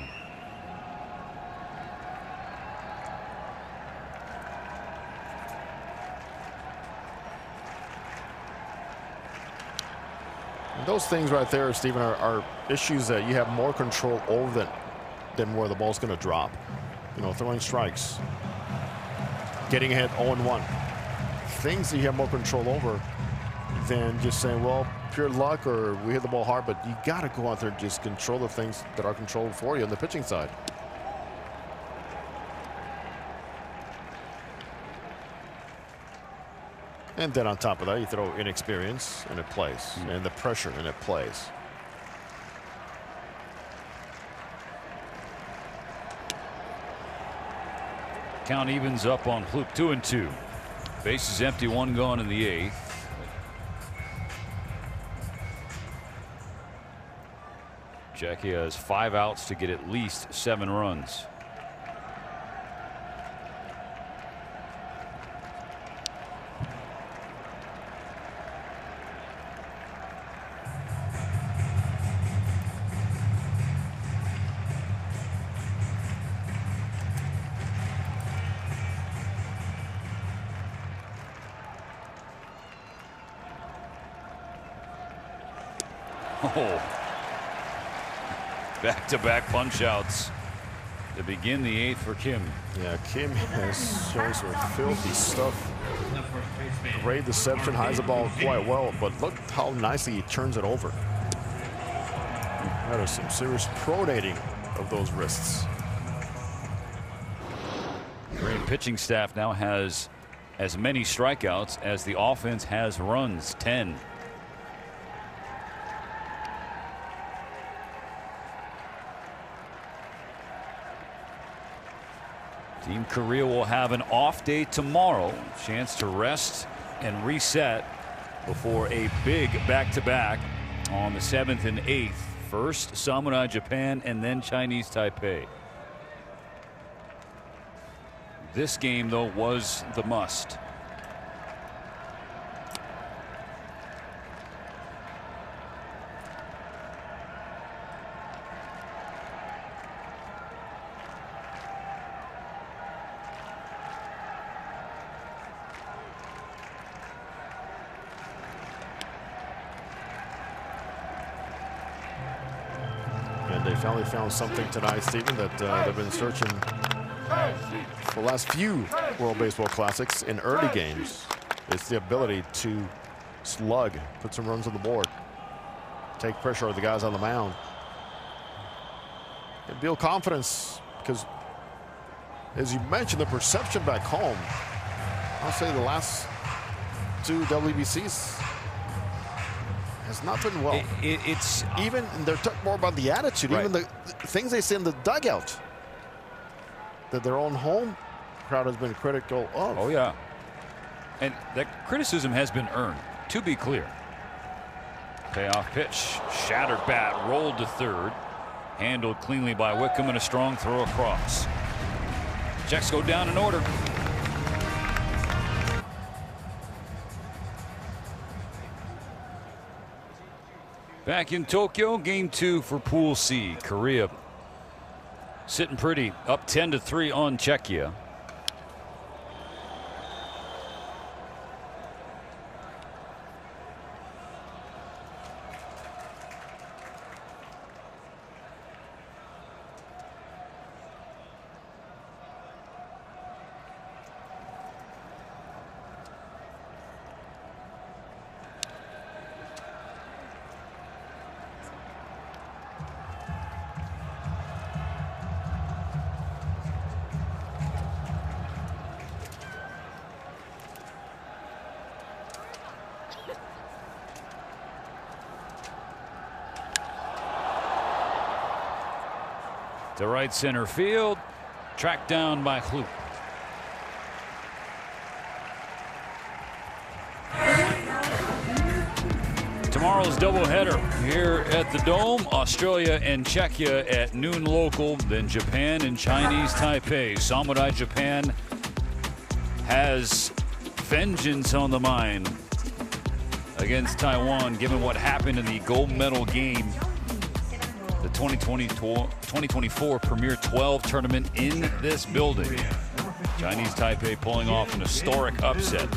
Speaker 7: Those things right there, Stephen, are issues that you have more control over than where the ball's going to drop. You know, throwing strikes, getting ahead 0-1. Things that you have more control over than just saying, well, pure luck or we hit the ball hard, but you got to go out there and just control the things that are controlled for you on the pitching side. And then on top of that, you throw inexperience, and it plays, and the pressure, and it plays.
Speaker 1: Count evens up on Fluke, 2-2. Base is empty, one gone in the eighth. Czechia has 5 outs to get at least 7 runs. Oh, back-to-back punch-outs to begin the eighth for Kim.
Speaker 7: Yeah, Kim has shown some filthy stuff. Great deception, hides the ball quite well, but look how nicely he turns it over. That is some serious pronating of those wrists.
Speaker 1: Korean pitching staff now has as many strikeouts as the offense has runs, 10. Team Korea will have an off day tomorrow. Chance to rest and reset before a big back-to-back on the 7th and 8th. First Samurai Japan and then Chinese Taipei. This game, though, was the must.
Speaker 7: They finally found something tonight, Stephen, that they've been searching for the last few World Baseball Classics in early games. It's the ability to slug, put some runs on the board, take pressure off the guys on the mound, and build confidence. Because, as you mentioned, the perception back home, I'll say the last 2 WBCs has not been well.
Speaker 1: It's
Speaker 7: even they're talking more about the attitude,
Speaker 1: right.
Speaker 7: even the things they say in the dugout, that their own home crowd has been critical of.
Speaker 1: Oh yeah, and that criticism has been earned, to be clear. Payoff pitch, shattered bat, rolled to third, handled cleanly by Wickham, and a strong throw across. Czechs go down in order. Back in Tokyo, game 2 for Pool C. Korea sitting pretty, up 10-3 on Czechia. To right center field, tracked down by Kloop. Tomorrow's doubleheader here at the Dome. Australia and Czechia at noon local, then Japan and Chinese Taipei. Samurai Japan has vengeance on the mind against Taiwan, given what happened in the gold medal game, the 2024 Premier 12 tournament in this building. Chinese Taipei pulling off an historic upset.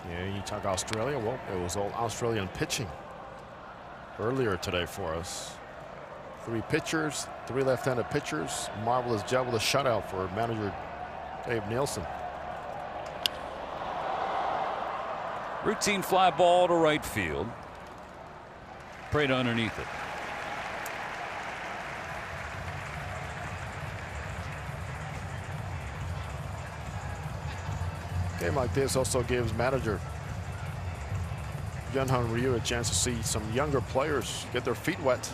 Speaker 7: Yeah, you talk Australia. Well, it was all Australian pitching earlier today for us. 3 pitchers, 3 left-handed pitchers. Marvelous job with a shutout for manager Dave Nielsen.
Speaker 1: Routine fly ball to right field. Prayed underneath it.
Speaker 7: Game like this also gives manager Yunhong Ryu a chance to see some younger players get their feet wet,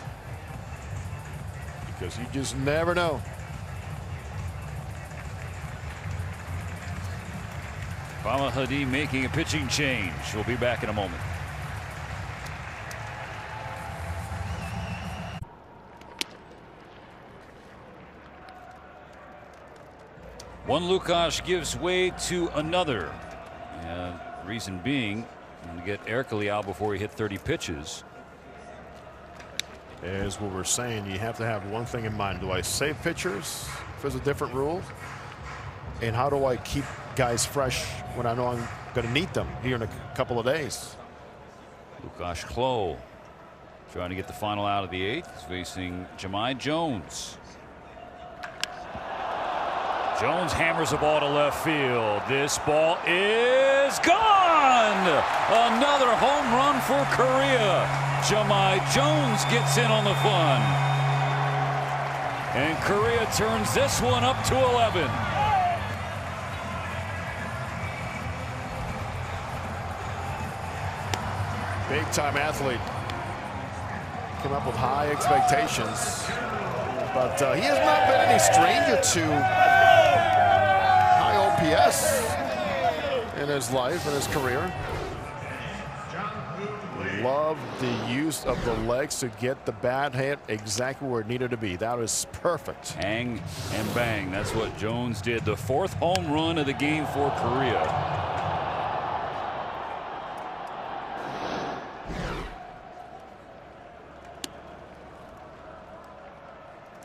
Speaker 7: because you just never know.
Speaker 1: Bala Hadi making a pitching change. We'll be back in a moment. One Lukash gives way to another. Reason being, to get Erkeli out before he hit 30 pitches.
Speaker 7: As what we're saying, you have to have one thing in mind. Do I save pitchers if there's a different rule? And how do I keep guys fresh when I know I'm going to need them here in a couple of days?
Speaker 1: Lukash Klo trying to get the final out of the 8th. He's facing Jahmai Jones. Jones hammers the ball to left field. This ball is gone. Another home run for Korea. Jahmai Jones gets in on the fun. And Korea turns this one up to 11.
Speaker 7: Big-time athlete. Came up with high expectations. But he has not been any stranger to high OPS in his life, in his career. Love the use of the legs to get the bat hit exactly where it needed to be. That was perfect.
Speaker 1: Hang and bang. That's what Jones did. The 4th home run of the game for Korea.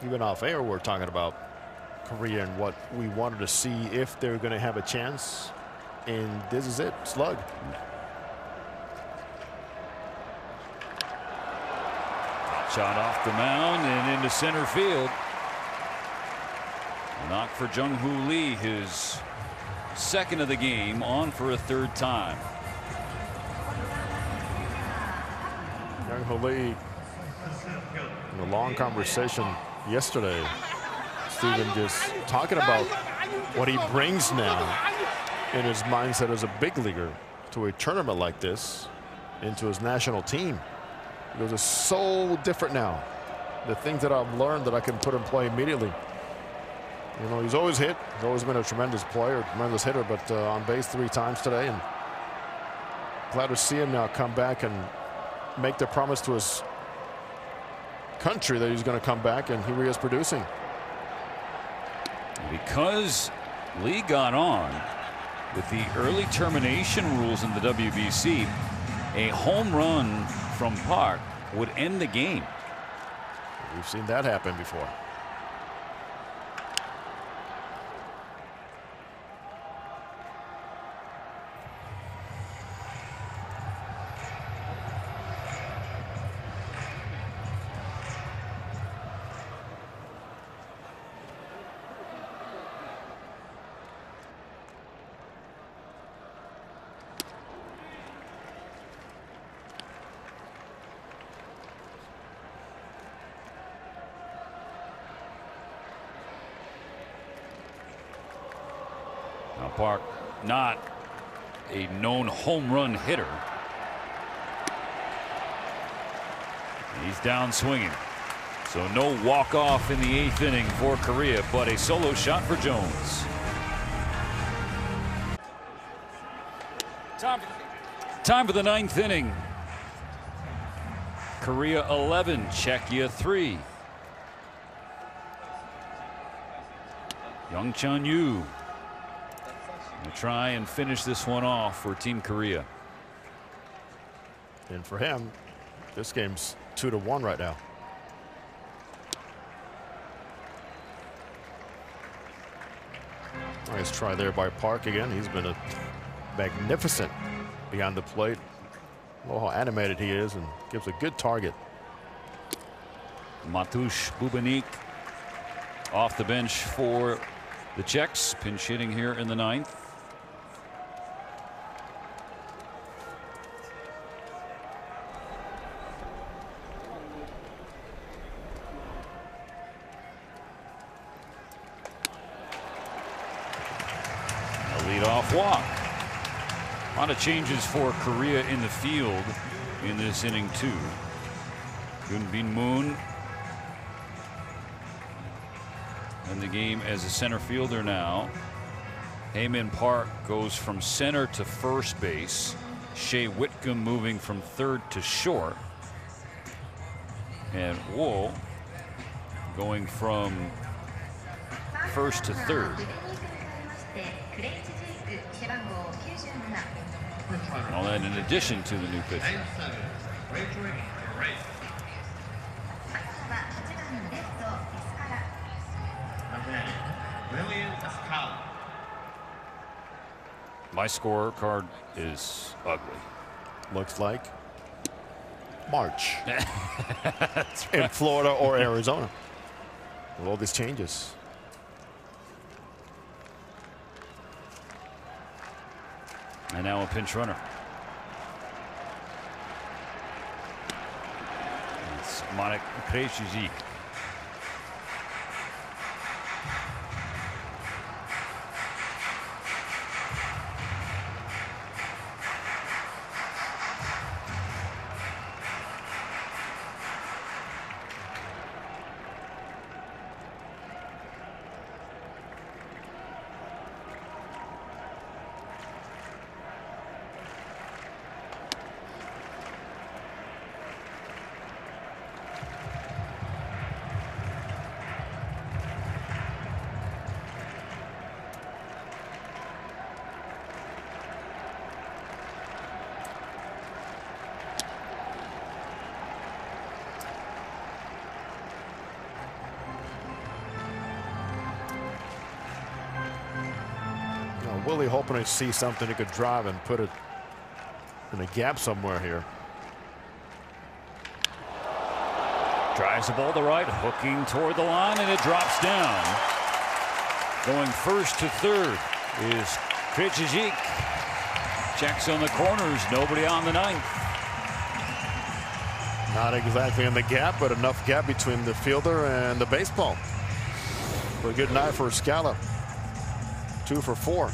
Speaker 7: Even off air, we're talking about Korea and what we wanted to see if they're going to have a chance. And this is it. Slug.
Speaker 1: Shot off the mound and into center field. Knock for Jung-Hoo Lee, his second of the game, on for a third time.
Speaker 7: Jung-Hoo Lee, in a long conversation yesterday, Stephen, just talking about what he brings now in his mindset as a big leaguer to a tournament like this, into his national team. He goes, it's so different now. The things that I've learned that I can put in play immediately. You know, he's always hit. He's always been a tremendous player, tremendous hitter, but on base 3 times today. And glad to see him now come back and make the promise to his country that he's going to come back, and here he is producing.
Speaker 1: Because Lee got on with the early termination rules in the WBC, a home run from Park would end the game.
Speaker 7: We've seen that happen before.
Speaker 1: Now Park, not a known home run hitter. He's down swinging. So no walk-off in the 8th inning for Korea, but a solo shot for Jones. Time for the 9th inning. Korea 11, Czechia 3. Young Chun-Yu will try and finish this one off for Team Korea.
Speaker 7: And for him, this game's 2-1 right now. Nice try there by Park again. He's been a magnificent behind the plate. Oh, how animated he is, and gives a good target.
Speaker 1: Matusz Bubenik off the bench for the Czechs, pinch hitting here in the 9th. A leadoff walk. A lot of changes for Korea in the field in this inning too. Yoon Bin Moon in the game as a center fielder now. Heyman Park goes from center to first base. Shea Whitcomb moving from third to short. And Wool going from first to third. All that in addition to the new pitcher. My scorecard is ugly.
Speaker 7: Looks like March in Florida or Arizona with all these changes.
Speaker 1: And now a pinch runner. It's Marek Krejci.
Speaker 7: Willie hoping to see something he could drive and put it in a gap somewhere here.
Speaker 1: Drives the ball to right, hooking toward the line, and it drops down. Going first to third is Krejcik. Checks on the corners. Nobody on the ninth.
Speaker 7: Not exactly in the gap, but enough gap between the fielder and the baseball. For a good night for Scala. 2 for 4.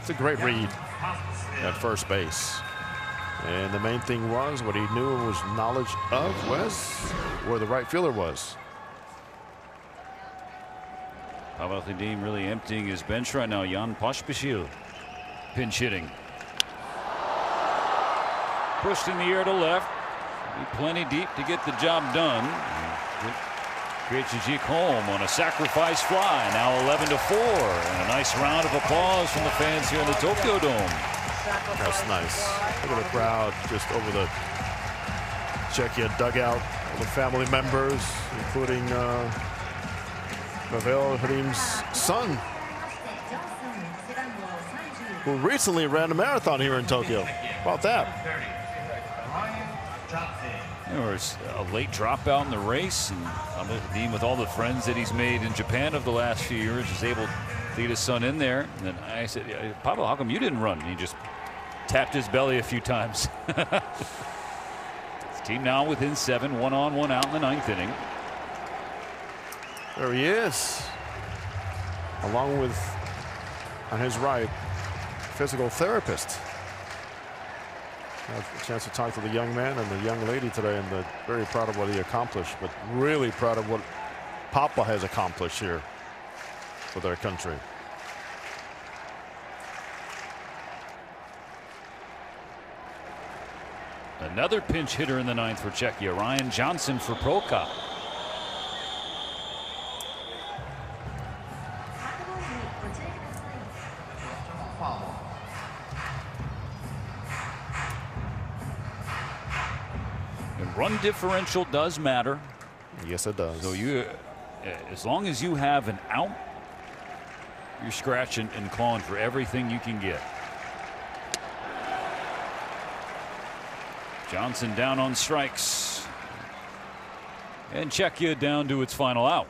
Speaker 7: It's a great read at first base. And the main thing was what he knew and was knowledge of was where the right fielder was.
Speaker 1: Pavel Khadim really emptying his bench right now. Jan Pospisil pinch hitting. Pushed in the air to left. Be plenty deep to get the job done. Krejcik home on a sacrifice fly. Now 11-4. And a nice round of applause from the fans here in the Tokyo Dome.
Speaker 7: That's nice. Look at the crowd just over the Czechia dugout. All the family members, including Pavel Khadim's son, who recently ran a marathon here in Tokyo. How about that?
Speaker 1: There was a late dropout in the race, and Pavel Khadim, with all the friends that he's made in Japan over the last few years, is able to lead his son in there. And then I said, Pavel, how come you didn't run? And he just tapped his belly a few times. His team now within 7, 1 on, 1 out in the 9th inning.
Speaker 7: There he is, along with, on his right, physical therapist. I had a chance to talk to the young man and the young lady today, and they're very proud of what he accomplished, but really proud of what Papa has accomplished here for their country.
Speaker 1: Another pinch hitter in the 9th for Czechia, Ryan Johnson for Prokop. And run differential does matter.
Speaker 7: Yes, it does.
Speaker 1: So you, as long as you have an out, you're scratching and clawing for everything you can get. Johnson down on strikes. And Czechia down to its final out.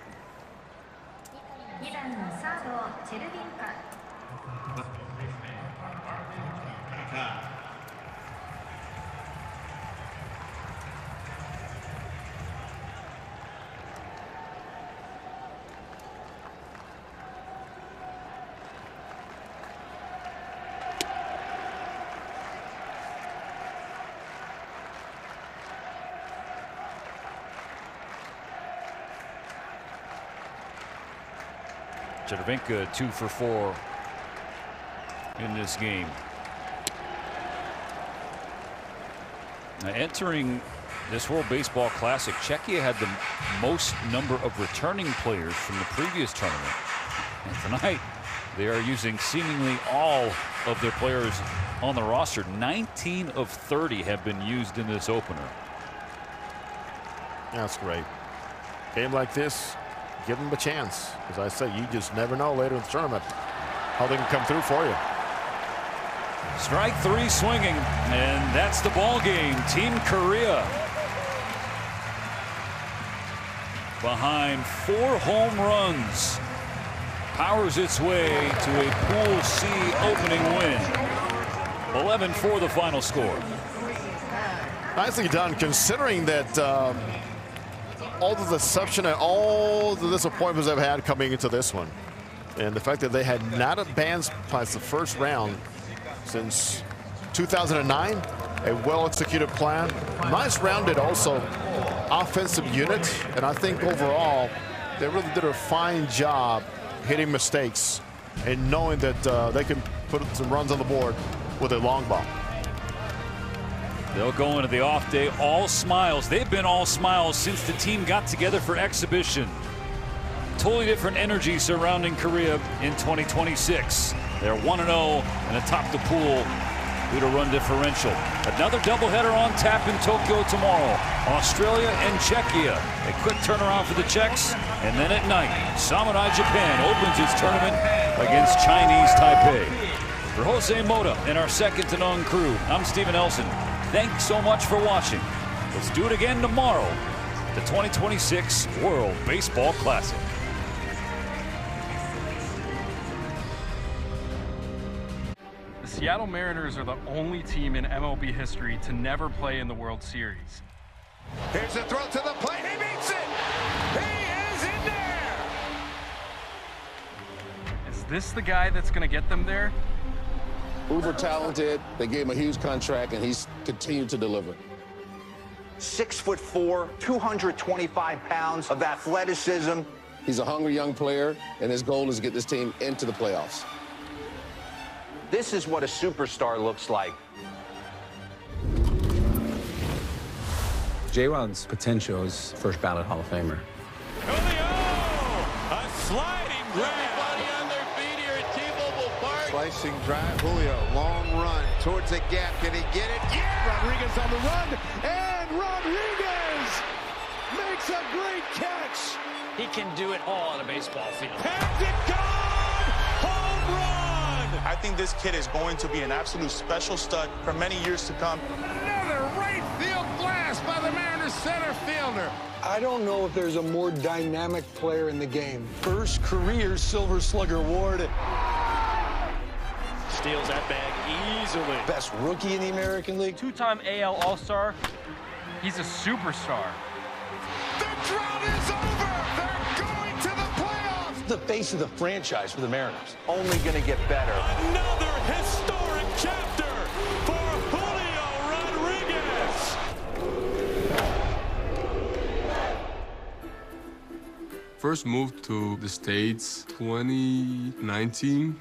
Speaker 1: Chervinka 2 for 4 in this game. Now entering this World Baseball Classic, Czechia had the most number of returning players from the previous tournament. And tonight they are using seemingly all of their players on the roster. 19 of 30 have been used in this opener.
Speaker 7: That's great. Game like this, give them a chance. As I say, you just never know later in the tournament how they can come through for you.
Speaker 1: Strike 3 swinging, and that's the ball game. Team Korea behind 4 home runs powers its way to a Pool C opening win. 11-4 the final score.
Speaker 7: Nicely done, considering that all the deception and all the disappointments they've had coming into this one, and the fact that they had not advanced past the first round since 2009. A well-executed plan, nice rounded also offensive unit, and I think overall they really did a fine job hitting mistakes and knowing that they can put some runs on the board with a long ball.
Speaker 1: They'll go into the off day all smiles. They've been all smiles since the team got together for exhibition. Totally different energy surrounding Korea in 2026. They're 1-0 and atop the pool due to run differential. Another doubleheader on tap in Tokyo tomorrow. Australia and Czechia. A quick turnaround for the Czechs. And then at night, Samurai Japan opens its tournament against Chinese Taipei. For Jose Mota and our second to none crew, I'm Stephen Elson. Thanks so much for watching. Let's do it again tomorrow. The 2026 World Baseball Classic.
Speaker 8: The Seattle Mariners are the only team in MLB history to never play in the World Series.
Speaker 3: Here's the throw to the plate. He beats it. He is in there.
Speaker 8: Is this the guy that's going to get them there?
Speaker 9: Uber talented. They gave him a huge contract, and he's continued to deliver.
Speaker 10: 6'4", 225 pounds of athleticism.
Speaker 9: He's a hungry young player, and his goal is to get this team into the playoffs.
Speaker 10: This is what a superstar looks like.
Speaker 11: J-Rod's potential is first ballot Hall of Famer.
Speaker 3: Julio, a sliding grab. Everybody on their feet here at T-Mobile Park.
Speaker 12: Slicing drive, Julio, long run towards the gap. Can he get it? Yeah!
Speaker 3: Rodriguez on the run, and Rodriguez makes a great catch.
Speaker 2: He can do it all on a baseball field.
Speaker 3: Has it gone? Home run!
Speaker 13: I think this kid is going to be an absolute special stud for many years to come.
Speaker 3: Another right field blast by the Mariners center fielder.
Speaker 14: I don't know if there's a more dynamic player in the game. First career Silver Slugger award.
Speaker 2: Steals that bag easily.
Speaker 14: Best rookie in the American League.
Speaker 8: Two-time AL All-Star. He's a superstar.
Speaker 3: The drought is over. They're going to the playoffs.
Speaker 14: The face of the franchise for the Mariners.
Speaker 10: Only going to get better.
Speaker 3: Another historic chapter for Julio Rodriguez.
Speaker 15: First moved to the States 2019.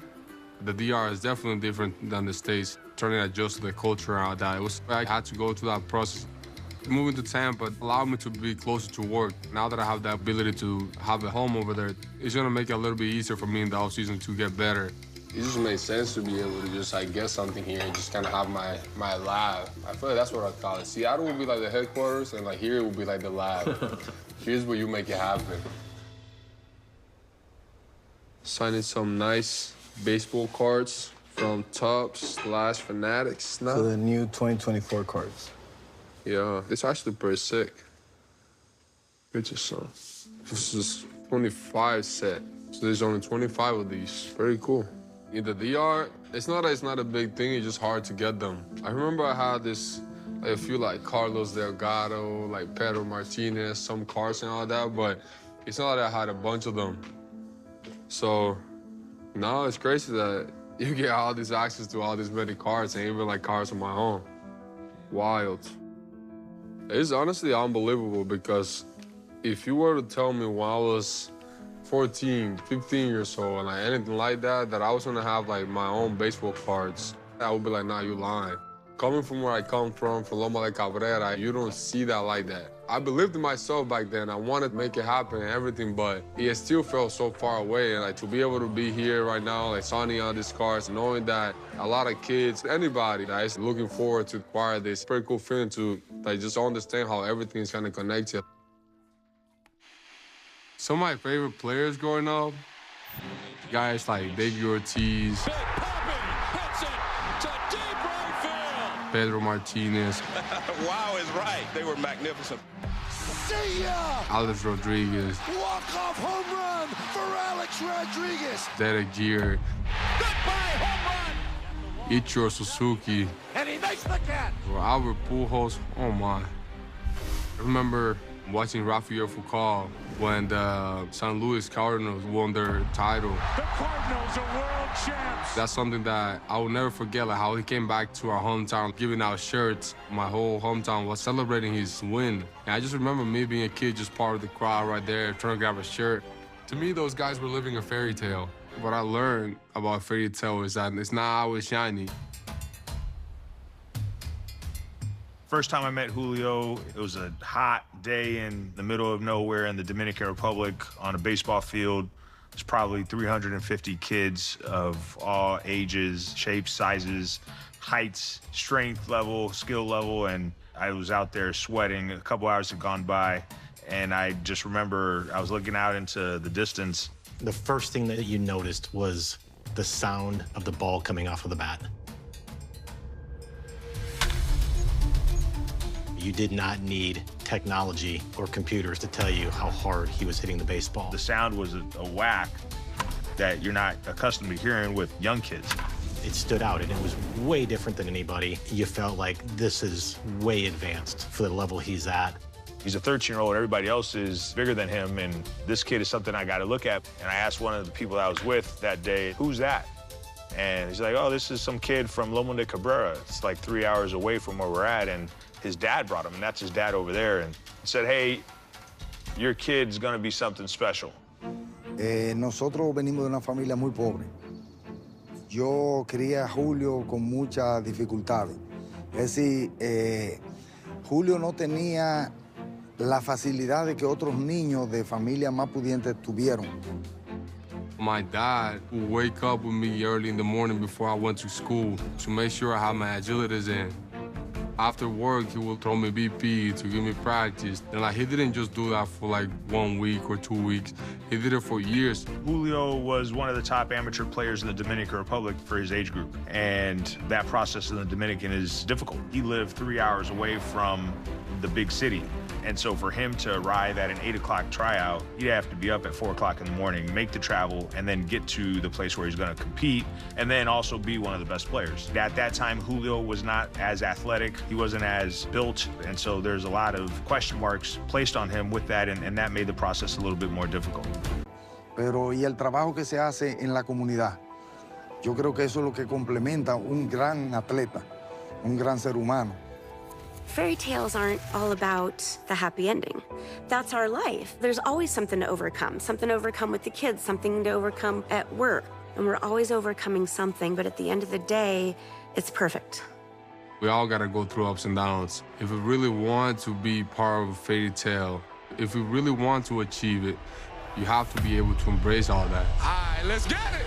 Speaker 15: The DR is definitely different than the States. Trying to adjust to the culture out there. I had to go through that process. Moving to Tampa allowed me to be closer to work. Now that I have the ability to have a home over there, it's gonna make it a little bit easier for me in the offseason to get better.
Speaker 16: It just made sense to be able to just like get something here and just kind of have my lab. I feel like that's what I call it. Seattle would be like the headquarters, and like here it would be like the lab. Here's where you make it happen.
Speaker 15: Signing some nice baseball cards from Topps/Fanatics now.
Speaker 11: So the new 2024 cards.
Speaker 15: Yeah, it's actually pretty sick. Picture son. This is 25 set. So there's only 25 of these. Very cool. In the DR, it's not a big thing, it's just hard to get them. I remember I had a few like Carlos Delgado, like Pedro Martinez, some cards and all that, but it's not that I had a bunch of them. So now it's crazy that you get all this access to all these many cards and even like cards of my own. Wild. It's honestly unbelievable because if you were to tell me when I was 14, 15 years old, and like anything like that I was gonna have like my own baseball cards, I would be like, nah, you lying. Coming from where I come from Loma de Cabrera, you don't see that like that. I believed in myself back then. I wanted to make it happen and everything, but it still felt so far away. And like to be able to be here right now, like signing on these cards, knowing that a lot of kids, anybody that is looking forward to acquire this, pretty cool feeling to like just understand how everything is kind of connected. Some of my favorite players growing up, guys like David Ortiz, Pedro Martinez.
Speaker 3: Wow is right. They were magnificent.
Speaker 12: See ya!
Speaker 15: Alex Rodriguez.
Speaker 12: Walk-off home run for Alex Rodriguez.
Speaker 15: Derek Jeter.
Speaker 3: Goodbye home run.
Speaker 15: Ichiro Suzuki.
Speaker 12: And he makes the catch.
Speaker 15: Or Albert Pujols. Oh my. I remember watching Rafael Foucault when the St. Louis Cardinals won their title.
Speaker 3: The Cardinals are world champs.
Speaker 15: That's something that I will never forget, like how he came back to our hometown, giving out shirts. My whole hometown was celebrating his win. And I just remember me being a kid, just part of the crowd right there, trying to grab a shirt. To me, those guys were living a fairy tale. What I learned about fairy tale is that it's not always shiny.
Speaker 13: First time I met Julio, it was a hot day in the middle of nowhere in the Dominican Republic on a baseball field. There's probably 350 kids of all ages, shapes, sizes, heights, strength level, skill level, and I was out there sweating. A couple hours had gone by, and I just remember I was looking out into the distance.
Speaker 17: The first thing that you noticed was the sound of the ball coming off of the bat. You did not need technology or computers to tell you how hard he was hitting the baseball.
Speaker 13: The sound was a whack that you're not accustomed to hearing with young kids.
Speaker 17: It stood out, and it was way different than anybody. You felt like this is way advanced for the level he's at.
Speaker 13: He's a 13-year-old. Everybody else is bigger than him, and this kid is something I got to look at. And I asked one of the people I was with that day, who's that? And he's like, oh, this is some kid from Loma de Cabrera. It's like 3 hours away from where we're at, and his dad brought him, and that's his dad over there, and said, hey, your kid's going to be something special.
Speaker 18: Nosotros venimos de una familia muy pobre. Yo crié a Julio con muchas dificultades. Es decir, Julio no tenía la facilidad de que otros niños de familias más pudientes tuvieron.
Speaker 19: My dad would wake up with me early in the morning before I went to school to make sure I had my agilities in. After work, he would throw me BP to give me practice. And like, he didn't just do that for like 1 week or 2 weeks. He did it for years.
Speaker 13: Julio was one of the top amateur players in the Dominican Republic for his age group. And that process in the Dominican is difficult. He lived 3 hours away from the big city. And so for him to arrive at an 8 o'clock tryout, he'd have to be up at 4 o'clock in the morning, make the travel, and then get to the place where he's going to compete, and then also be one of the best players. At that time, Julio was not as athletic. He wasn't as built, and so there's a lot of question marks placed on him with that, and that made the process a little bit more difficult.
Speaker 18: Pero y el trabajo que se hace en la comunidad. Yo creo que eso es lo que complementa un gran atleta, un gran ser humano.
Speaker 20: Fairy tales aren't all about the happy ending. That's our life. There's always something to overcome with the kids, something to overcome at work. And we're always overcoming something, but at the end of the day, it's perfect.
Speaker 19: We all gotta go through ups and downs. If we really want to be part of a fairy tale, if we really want to achieve it, you have to be able to embrace all that.
Speaker 3: All right, let's get it!